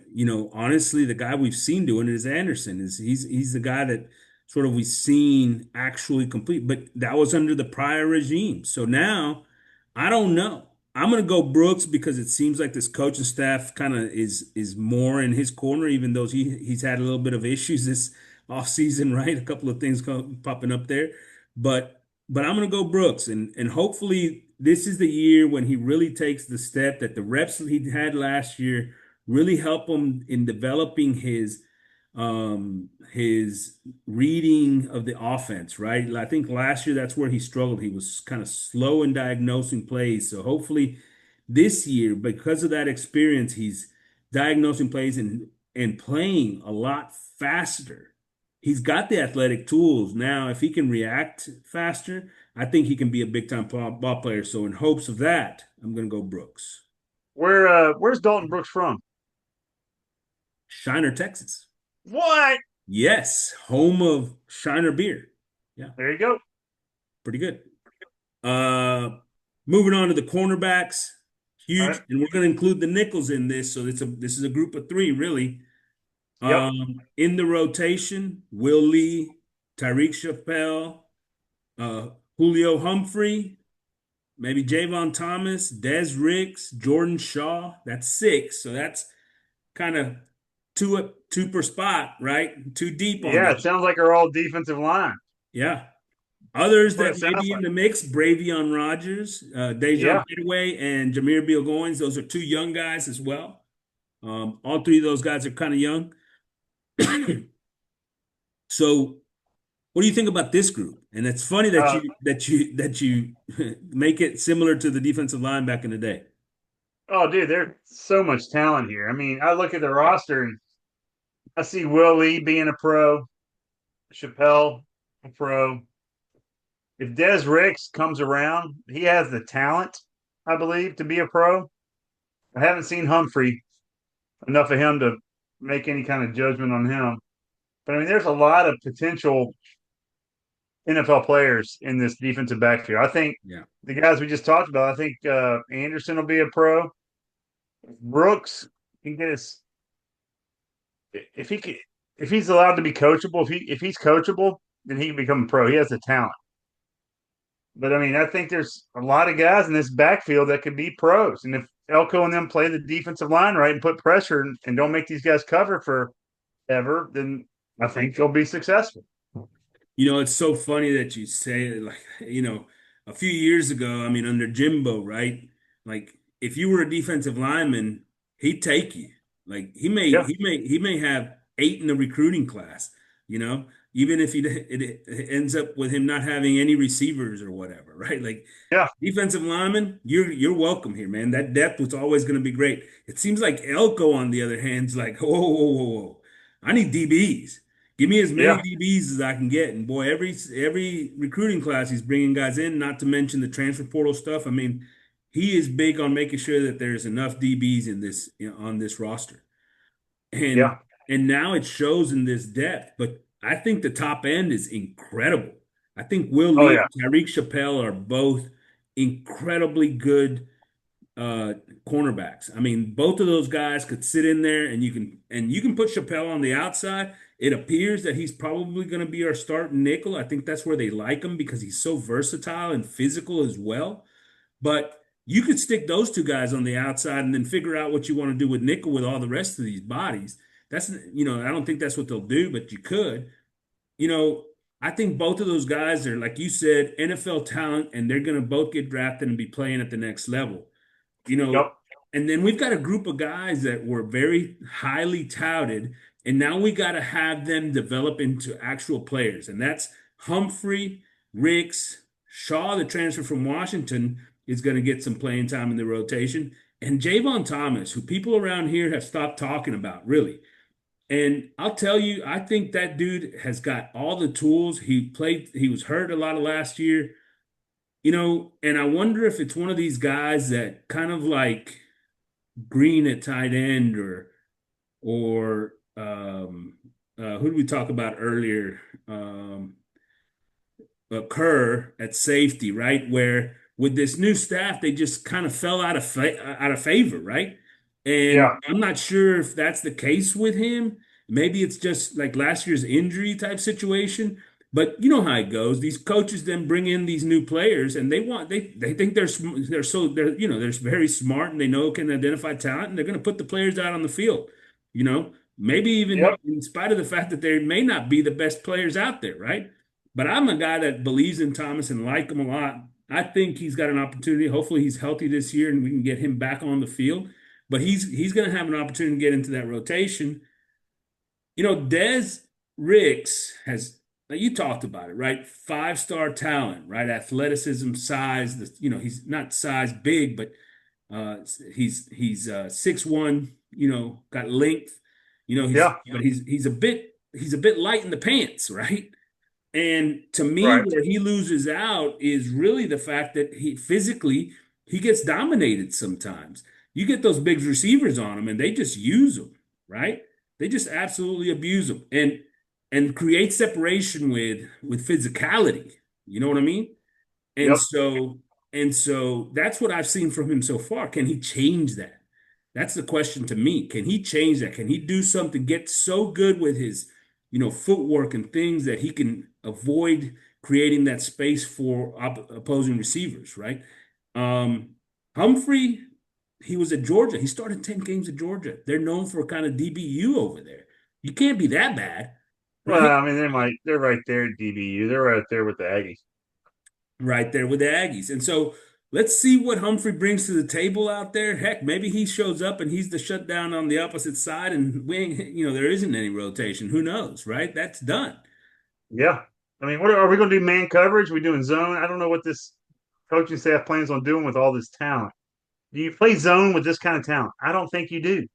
honestly, the guy we've seen doing it is Anderson. He's the guy that sort of we've seen actually complete, but that was under the prior regime. So now I don't know. I'm gonna go Brooks because it seems like this coaching staff kind of is more in his corner, even though he's had a little bit of issues this offseason, right? A couple of things popping up there. But I'm going to go Brooks, and hopefully this is the year when he really takes the step that the reps that he had last year really help him in developing his reading of the offense, right? I think last year that's where he struggled. He was kind of slow in diagnosing plays. So hopefully this year, because of that experience, he's diagnosing plays and playing a lot faster. He's got the athletic tools. Now, if he can react faster, I think he can be a big time ball player. So in hopes of that, I'm going to go Brooks. Where's Dalton Brooks from? Shiner, Texas. What? Yes, home of Shiner beer. Yeah, There you go. pretty good. Uh, Moving on to the cornerbacks, All huge, right. and we're going to include the nickels in this. So this is a group of three, really. Yep. In the rotation, Will Lee, Tyreek Chappelle, Julio Humphrey, maybe Javon Thomas, Des Ricks, Jordan Shaw. That's six. So that's kind of two per spot, right? Two deep on Yeah, that. it sounds like they're all defensive line. Yeah. Others That's what that it may sounds be in like. the mix, Bravion Rogers, Dejon Yeah. Hittaway, and Jameer Beal Goins. Those are two young guys as well. All three of those guys are kind of young. So, what do you think about this group? And it's funny that Uh, you make it similar to the defensive line back in the day. oh, dude, there's so much talent here. I mean, I look at the roster and I see Will Lee being a pro, Chappelle a pro. If Des Ricks comes around, he has the talent, I believe, to be a pro. I haven't seen Humphrey enough of him to make any kind of judgment on him. But I mean, there's a lot of potential NFL players in this defensive backfield. I think Yeah. the guys we just talked about, I think Anderson will be a pro. Brooks can get his if he can, if he's allowed to be coachable. If he's coachable, then he can become a pro. He has the talent. But I mean, I think there's a lot of guys in this backfield that could be pros. And if Elko and them play the defensive line right and put pressure and don't make these guys cover forever, then I think they'll be successful. It's so funny that you say it, like, a few years ago, I mean, under Jimbo, right? Like, if you were a defensive lineman, he'd take you. Like, Yeah, he may have eight in the recruiting class, you know, even if it ends up with him not having any receivers or whatever, right? Like, yeah, defensive lineman, you're welcome here, man. That depth was always going to be great. It seems like Elko, on the other hand, is like, whoa, whoa, whoa, whoa. I need DBs. Give me as many yeah, DBs as I can get. And boy, every recruiting class he's bringing guys in, not to mention the transfer portal stuff. I mean, he is big on making sure that there's enough DBs in this on this roster. And yeah. and now it shows in this depth, but I think the top end is incredible. I think Will Oh Lee yeah, and Tyreek Chappelle are both incredibly good uh cornerbacks. I mean, both of those guys could sit in there and you can put Chappelle on the outside. It appears that he's probably going to be our starting nickel. I think that's where they like him because he's so versatile and physical as well. But you could stick those two guys on the outside and then figure out what you want to do with nickel with all the rest of these bodies. I don't think that's what they'll do, but you could. You know, I think both of those guys are, like you said, NFL talent, and they're going to both get drafted and be playing at the next level you know, yep, and then we've got a group of guys that were very highly touted, and now we got to have them develop into actual players. And that's Humphrey, Ricks, Shaw, the transfer from Washington, is going to get some playing time in the rotation, and Javon Thomas, who people around here have stopped talking about, really. And I'll tell you, I think that dude has got all the tools. He was hurt a lot of last year. And I wonder if it's one of these guys that kind of like Green at tight end or who did we talk about earlier? Kerr at safety, right? Where with this new staff, they just kind of fell out of favor, right? And Yeah. I'm not sure if that's the case with him. Maybe it's just like last year's injury type situation. But you know how it goes. These coaches then bring in these new players, and they think they're very smart and they know can identify talent, and they're going to put the players out on the field. Maybe even Yep. in spite of the fact that they may not be the best players out there, right? But I'm a guy that believes in Thomas and like him a lot. I think he's got an opportunity. Hopefully, he's healthy this year and we can get him back on the field. But he's going to have an opportunity to get into that rotation. Des Ricks has, like you talked about it, right? Five-star talent, right? Athleticism, size. He's not size big, but he's 6'1", got length. Yeah. He's a bit light in the pants, right? And to me, Right. where he loses out is really the fact that he gets dominated sometimes. You get those big receivers on him and they just use them, right? They just absolutely abuse them and create separation with physicality. You know what I mean? And Yep. so and so that's what I've seen from him so far. Can he change that? That's the question to me. Can he change that? Can he do something, get so good with his, footwork and things that he can avoid creating that space for opposing receivers, right? Um, Humphrey, he was at Georgia. He started 10 games at Georgia. They're known for kind of DBU over there. You can't be that bad, Well, right? I mean, they're right there at DBU. They're right there with the Aggies. Right there with the Aggies. And so let's see what Humphrey brings to the table out there. Heck, maybe he shows up and he's the shutdown on the opposite side, and there isn't any rotation. Who knows, right? That's done. Yeah. I mean, what are we going to do? Man coverage? We doing zone? I don't know what this coaching staff plans on doing with all this talent. Do you play zone with this kind of talent? I don't think you do.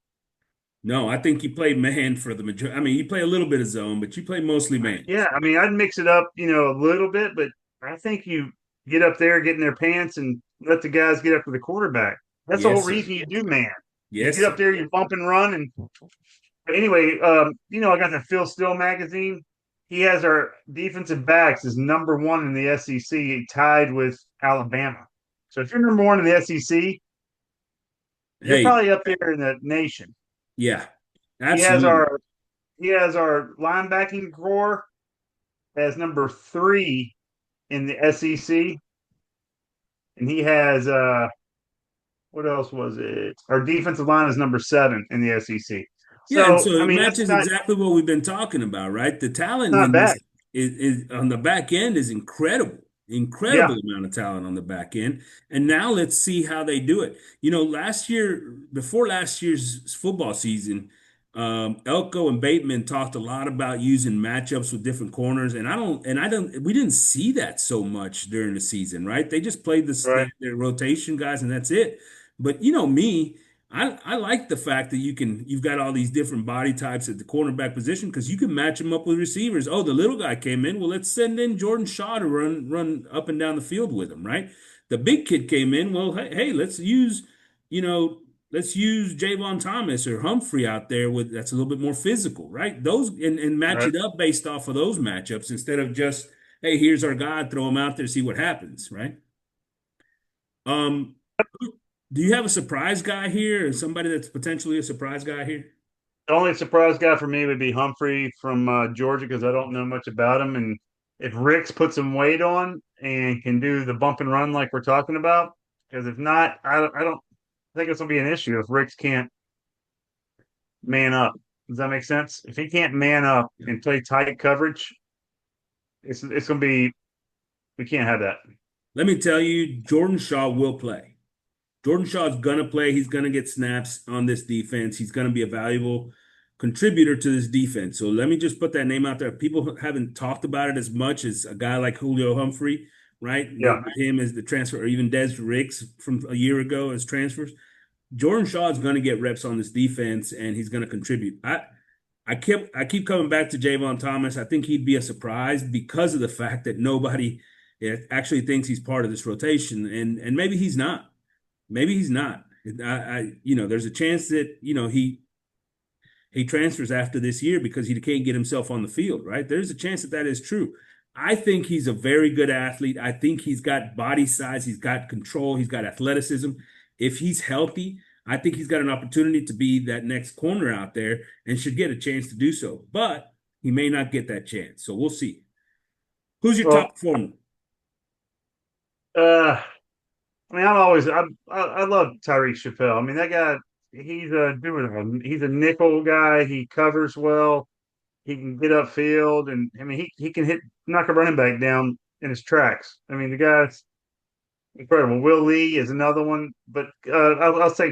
No, I think you play man for the majority. I mean, you play a little bit of zone, but you play mostly man. Yeah, I mean, I'd mix it up, a little bit, but I think you get up there, get in their pants, and let the guys get after the quarterback. That's the whole Yes, sir. reason you do man. You Yes, get up sir. there, you bump and run, and but anyway, I got the Phil Steele magazine. He has our defensive backs as number one in the SEC, tied with Alabama. So if you're number one in the SEC, you're Hey, probably up there in the nation. yeah, He has absolutely. our he has our linebacking core as number three in the SEC, and he has what else was it? Our defensive line is number seven in the SEC. Yeah, and So so I it mean, that's matches exactly what we've been talking about, right? The talent not in this bad. is on the back end is incredible. Yeah, Incredible amount of talent on the back end. And now let's see how they do it. Last year, before last year's football season, Elko and Bateman talked a lot about using matchups with different corners, and we didn't see that so much during the season, right? They just played right. their rotation guys, and that's it. But me, I like the fact that you've got all these different body types at the cornerback position because you can match them up with receivers. Oh, the little guy came in. Well, let's send in Jordan Shaw to run up and down the field with him, right? The big kid came in. Well, hey, you know, let's use Javon Thomas or Humphrey out there with that's a little bit more physical, right? Those and match Right. it up based off of those matchups instead of just, hey, here's our guy, throw him out there, see what happens, right? Um, do you have a surprise guy here or somebody that's potentially a surprise guy here? The only surprise guy for me would be Humphrey from Georgia because I don't know much about him. And if Ricks puts some weight on and can do the bump and run like we're talking about, because if not, I don't think it's gonna be an issue if Ricks can't man up. Does that make sense? If he can't man up and play tight coverage, it's gonna be we can't have that. Let me tell you, Jordan Shaw will play. Jordan Shaw is going to play. He's going to get snaps on this defense. He's going to be a valuable contributor to this defense. So let me just put that name out there. People haven't talked about it as much as a guy like Julio Humphrey, right? Yeah. With him as the transfer, or even Des Ricks from a year ago as transfers. Jordan Shaw is going to get reps on this defense, and he's going to contribute. I keep coming back to Javon Thomas. I think he'd be a surprise because of the fact that nobody actually thinks he's part of this rotation, and maybe he's not. Maybe he's not. There's a chance that he transfers after this year because he can't get himself on the field, right? There's a chance that that is true. I think he's a very good athlete. I think he's got body size, he's got control, he's got athleticism. If he's healthy, I think he's got an opportunity to be that next corner out there and should get a chance to do so. But he may not get that chance. So we'll see. Who's your Well, top performer? uh, I mean, I love Tyreek Chappelle. I mean, that guy, he's a dude. He's a nickel guy. He covers well. He can get upfield, and I mean, he can knock a running back down in his tracks. I mean, the guy's incredible. Will Lee is another one, but I'll say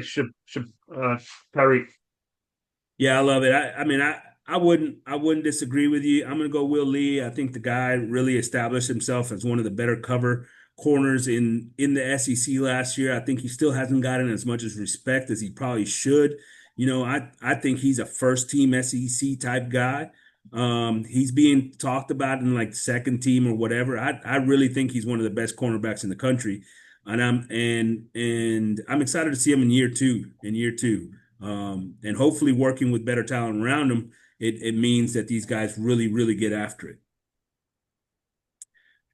Tyreek. Yeah, I love it. I wouldn't disagree with you. I'm gonna go Will Lee. I think the guy really established himself as one of the better cover corners in the SEC last year. I think he still hasn't gotten as much as respect as he probably should. I think he's a first team SEC type guy. He's being talked about in like second team or whatever. I really think he's one of the best cornerbacks in the country. And I'm excited to see him in year two. And hopefully working with better talent around him, it means that these guys really, really get after it.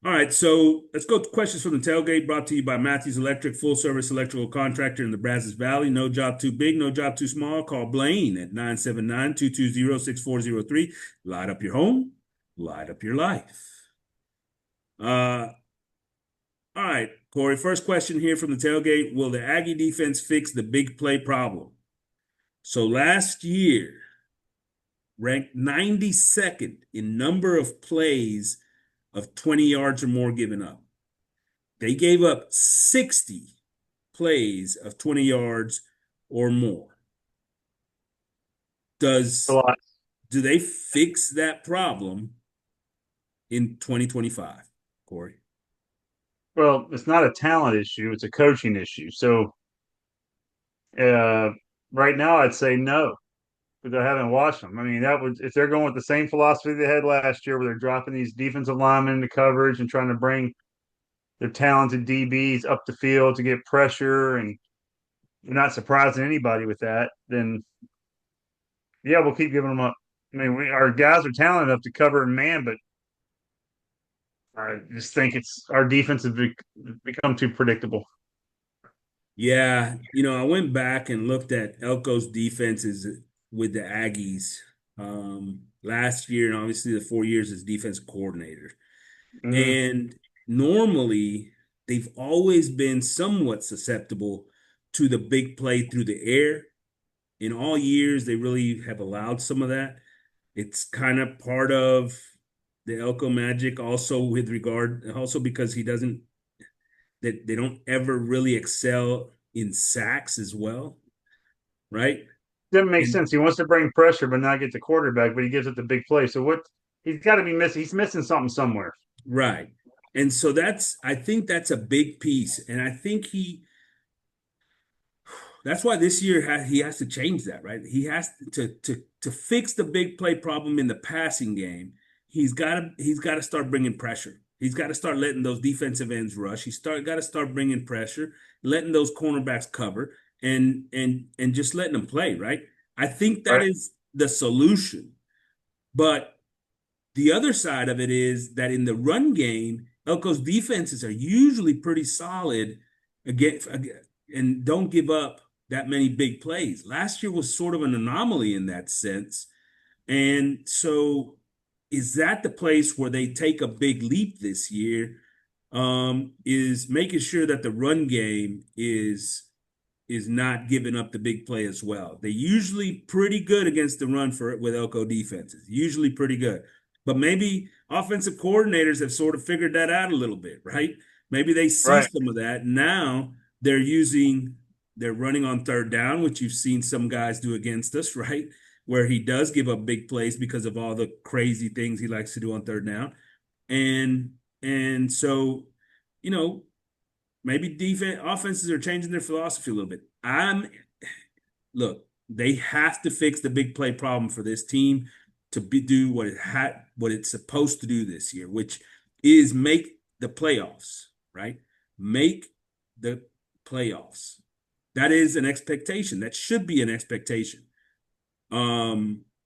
All right, so let's go to questions from the tailgate brought to you by Matthews Electric, full service electrical contractor in the Brazos Valley. No job too big, no job too small. Call Blaine at 979-220-6403. Light up your home, light up your life. All right, Corey, first question here from the tailgate. Will the Aggie defense fix the big play problem? So last year, ranked 92nd in number of plays of 20 yards or more given up. They gave up 60 plays of 20 yards or more. A lot. Do they fix that problem in 2025, Corey? Well, it's not a talent issue; it's a coaching issue. So, uh, right now, I'd say no because I haven't watched them. I mean, that would if they're going with the same philosophy they had last year, where they're dropping these defensive linemen into coverage and trying to bring their talented DBs up the field to get pressure, and you're not surprising anybody with that, then yeah, we'll keep giving them up. I mean, our guys are talented enough to cover in man, but I just think it's our defense has become too predictable. Yeah, I went back and looked at Elko's defenses with the Aggies last year, and obviously the 4 years as defense coordinator. Mm-hmm. And normally, they've always been somewhat susceptible to the big play through the air. In all years, they really have allowed some of that. It's kind of part of the Elko magic, also because he doesn't that they don't ever really excel in sacks as well, right? Doesn't make And sense. He wants to bring pressure, but not get the quarterback, but he gives it the big play. So what he's got to be missing? He's missing something somewhere. right. And so I think that's a big piece. And I think that's why this year he has to change that, right? He has to fix the big play problem in the passing game. He's got to start bringing pressure. He's got to start letting those defensive ends rush. Got to start bringing pressure, letting those cornerbacks cover, and just letting them play, right? I think that Right. is the solution. But the other side of it is that in the run game, Elko's defenses are usually pretty solid again, and don't give up that many big plays. Last year was sort of an anomaly in that sense. And so is that the place where they take a big leap this year? Is making sure that the run game is not giving up the big play as well. They're usually pretty good against the run with Elko defenses. Usually pretty good. But maybe offensive coordinators have sort of figured that out a little bit, right? Maybe they see Right. some of that. Now they're running on third down, which you've seen some guys do against us, right? Where he does give up big plays because of all the crazy things he likes to do on third down. And so, you know, maybe offenses are changing their philosophy a little bit. Look, they have to fix the big play problem for this team to do what it's supposed to do this year, which is make the playoffs, right? Make the playoffs. That is an expectation. That should be an expectation.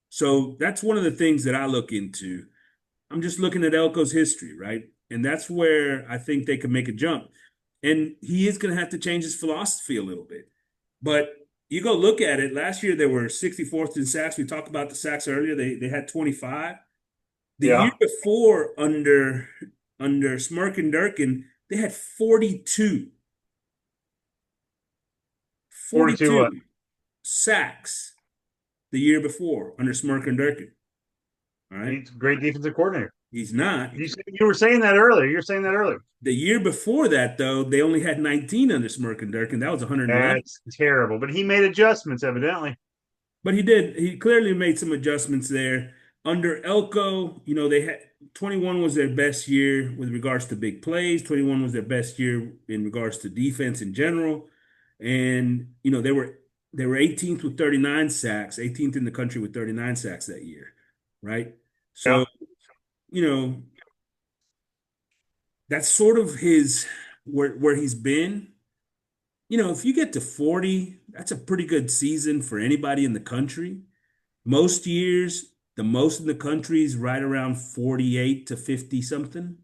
So that's one of the things that I look into. I'm just looking at Elko's history, right? And that's where I think they could make a jump. And he is going to have to change his philosophy a little bit. But you go look at it. Last year they were 64th in sacks. We talked about the sacks earlier. They had 25. The year Yeah. before under Smirk and Durkin, they had 42. 42 what? 42 sacks the year before under Smirk and Durkin. All right. He's a great defensive coordinator. He's not. You were saying that earlier. You're saying that earlier. The year before that, though, they only had 19 under Smirk and Durkin. That was 111. That's terrible. But he made adjustments, evidently. But he did. He clearly made some adjustments there. Under Elko, they had 21 was their best year with regards to big plays. 21 was their best year in regards to defense in general. And, they were 18th with 39 sacks, 18th in the country with 39 sacks that year, right? Yeah. So, you know, that's sort of his where he's been. If you get to 40, that's a pretty good season for anybody in the country. Most years, the most in the country is right around 48 to 50 something.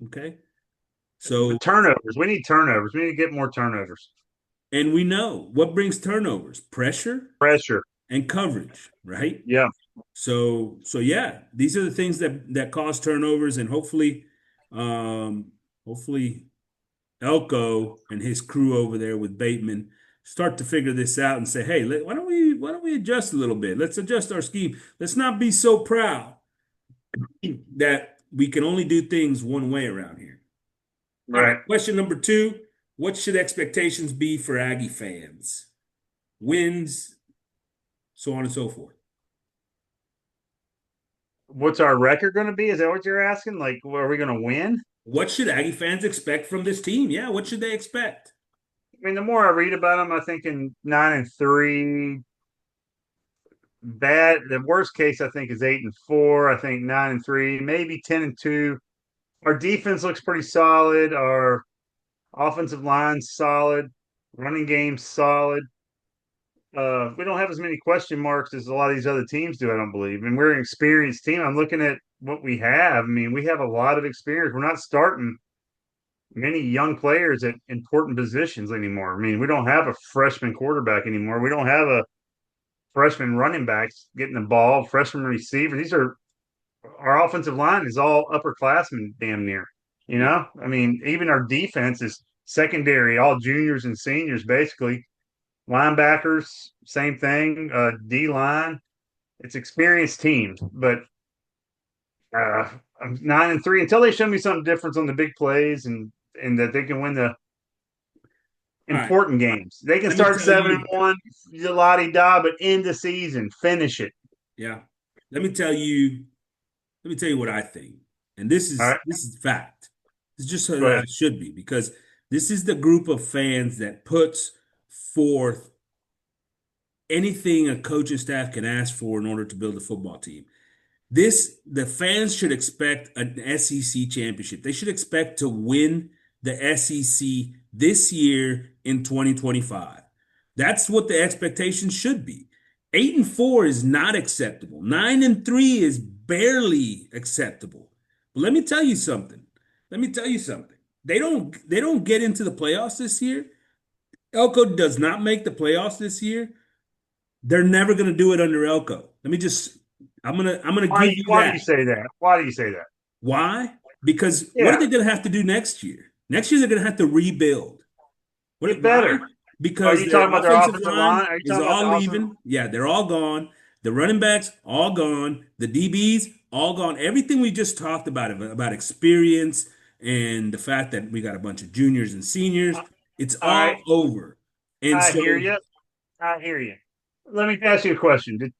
Okay. So, But turnovers. We need turnovers. We need to get more turnovers. and we know what brings turnovers, pressure Pressure. and coverage, right? Yeah. So yeah, these are the things that cause turnovers, and hopefully Elko and his crew over there with Bateman start to figure this out and say, hey, why don't we adjust a little bit? Let's adjust our scheme. Let's not be so proud that we can only do things one way around here. All Right. Question number 2, what should expectations be for Aggie fans? Wins, so on and so forth. What's our record going to be? Is that what you're asking? Like, are we going to win? What should Aggie fans expect from this team? Yeah, what should they expect? I mean, the more I read about them, I think in 9-3. Bad. The worst case, I think, is 8-4. I think 9-3, maybe 10-2. Our defense looks pretty solid. Our offensive line's solid. Running game's solid. We don't have as many question marks as a lot of these other teams do, I don't believe. And we're an experienced team. I'm looking at what we have. I mean, we have a lot of experience. We're not starting many young players at important positions anymore. I mean, we don't have a freshman quarterback anymore. We don't have a freshman running backs getting the ball, freshman receiver. These are our offensive line is all upperclassmen damn near. I mean, even our defense is secondary, all juniors and seniors basically. Linebackers, same thing. D line, it's experienced teams, but I'm 9-3 until they show me something different on the big plays and that they can win the important games. They can start 7-1, la di da, but end the season, finish it. Yeah. Let me tell you what I think. And this is right. this is fact. It's just how it should be, because this is the group of fans that puts forth anything a coaching staff can ask for in order to build a football team. The fans should expect an SEC championship. They should expect to win the SEC this year in 2025. That's what the expectation should be. 8-4 is not acceptable. 9-3 is barely acceptable. But let me tell you something. They don't get into the playoffs this year. Elko does not make the playoffs this year. They're never going to do it under Elko. I'm gonna give you that. Why do you say that? Why do you say that? Why? Because what are they going to have to do next year? Next year they're going to have to rebuild. Get better. Because you talking about their offensive line? Are you is talking about all leaving. Yeah, they're all gone. The running backs all gone. The DBs all gone. Everything we just talked about experience and the fact that we got a bunch of juniors and seniors, it's all over. And I hear you. Let me ask you a question. Did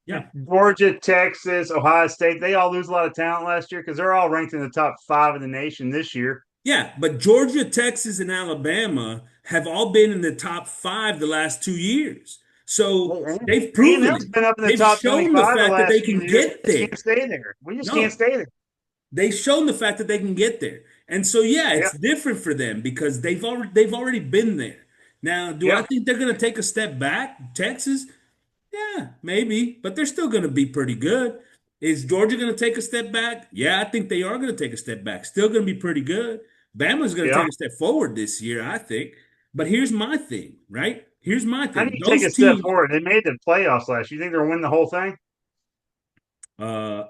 Georgia, Texas, Ohio State, they all lose a lot of talent last year? Because they're all ranked in the top 5 in the nation this year. Yeah, but Georgia, Texas, and Alabama have all been in the top 5 the last 2 years. So they've proven it. Been up in the They've top shown the fact that they can get there. We can't stay there. We just can't stay there. They've shown the fact that they can get there. And so, it's different for them because they've already been there. Now, do I think they're going to take a step back? Texas? Yeah, maybe, but they're still going to be pretty good. Is Georgia going to take a step back? Yeah, I think they are going to take a step back. Still going to be pretty good. Bama's going to Yeah. take a step forward this year, I think. But here's my thing, right? Here's my How do thing. you take Those a step teams, forward? They made the playoffs last year. You think they'll win the whole thing? uh,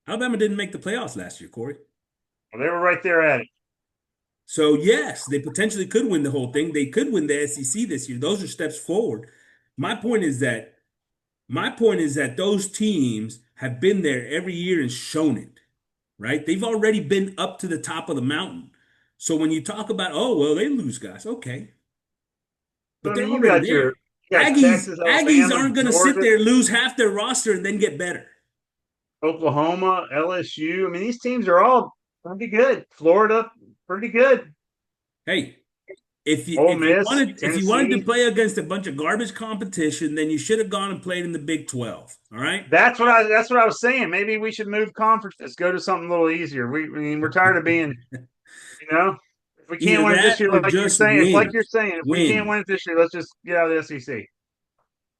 Alabama didn't make the playoffs last year, Corey. Well, they were right there at it. So yes, they potentially could win the whole thing. They could win the SEC this year. Those are steps forward. My point is that my point is that those teams have been there every year and shown it, right? They've already been up to the top of the mountain. So when you talk about, oh, well, they lose guys, okay, But but I they're mean, already there. you got Aggies, Texas, Aggies Alabama, aren't going to sit Georgia, there, lose half their roster, and then get better. Oklahoma, LSU. I mean, these teams are all pretty good. Florida, pretty good. Hey, if you Ole if you Miss, wanted to Tennessee. play against a bunch of garbage competition, then you should have gone and played in the Big 12. All right. That's what I was saying. Maybe we should move conferences, go to something a little easier. I mean, we're tired of being, you know, if we can't Either win it this that year, or like you're just saying, it's like win. you're saying, if we can't Win. win it this year, let's just get out of the SEC. Is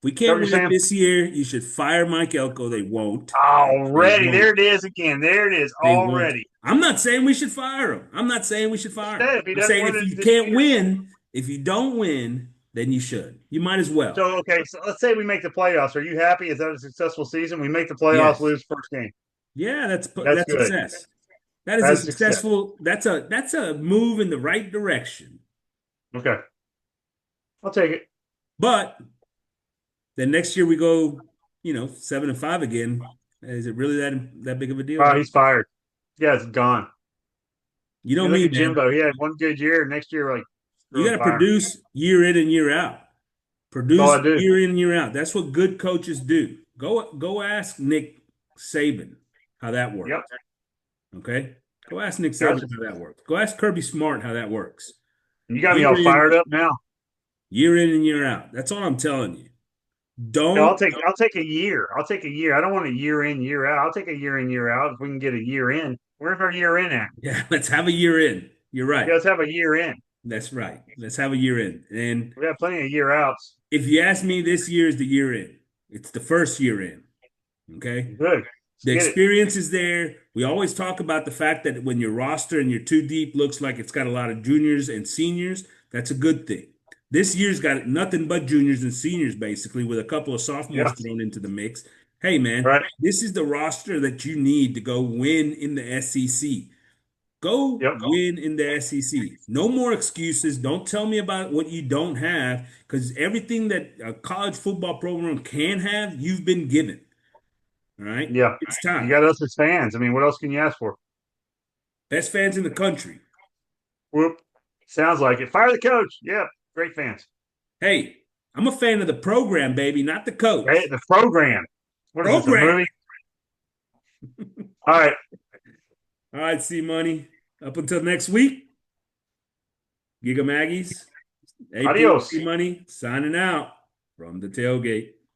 We that what can't you're win it saying? this year. You should fire Mike Elko. They won't. They Already, there won't. it is again. There it is They won't. already. I'm not saying we should fire him. I'm not saying we should fire him. Said if he I'm doesn't saying win if it you this can't year. win, if you don't win, then you should. You might as well. So okay, so let's say we make the playoffs. Are you happy? Is that a successful season? We make the playoffs, Yes. lose first game. Yeah, That's that's good. success. That is a That's success. successful. That's a move in the right direction. Okay, I'll take it. But then next year we go, 7-5 again. Is it really that big of a deal? He's fired. Yeah, it's gone. You know You look me, at man. Jimbo. He had one good year. Next year, like You screw got him, to fire him. produce year in and year out. That's all Produce I do. year in and year out. That's what good coaches do. Go ask Nick Saban how that Yep, works. Okay? Go ask Nick Saban gotcha. how that works. Go ask Kirby Smart how that works. You got me Year all fired in, up now. year in and year out. That's all I'm telling you. No, Don't, I'll take a year. I'll take a year. I don't want a year in, year out. I'll take a year in, year out if we can get a year in. Where's our year in at? yeah, let's have a year in. You're Yeah, right. let's have a year in. That's right. Let's have a year in. And We have plenty of year outs. if you ask me, this year is the year in. It's the first year in. Okay? Good. The Let's get it. experience is there. We always talk about the fact that when your roster and your two deep looks like it's got a lot of juniors and seniors, that's a good thing. This year's got nothing but juniors and seniors, basically, with a couple of sophomores Yeah. thrown into the mix. Hey, man, Right. this is the roster that you need to go win in the SEC. Go Yep. win in the SEC. No more excuses. Don't tell me about what you don't have, because everything that a college football program can have, you've been given. All right? Yeah. It's You time. got us as fans. I mean, what else can you ask for? Best fans in the country. Whoop. Sounds like it. Fire the coach. Yeah. Great fans. Hey, I'm a fan of the program, baby, not the coach. Hey, the program. What is this, a Program. movie? All right. All right, C Money. Up until next week, Giga Maggies, AP Adios. C Money, signing out from the tailgate.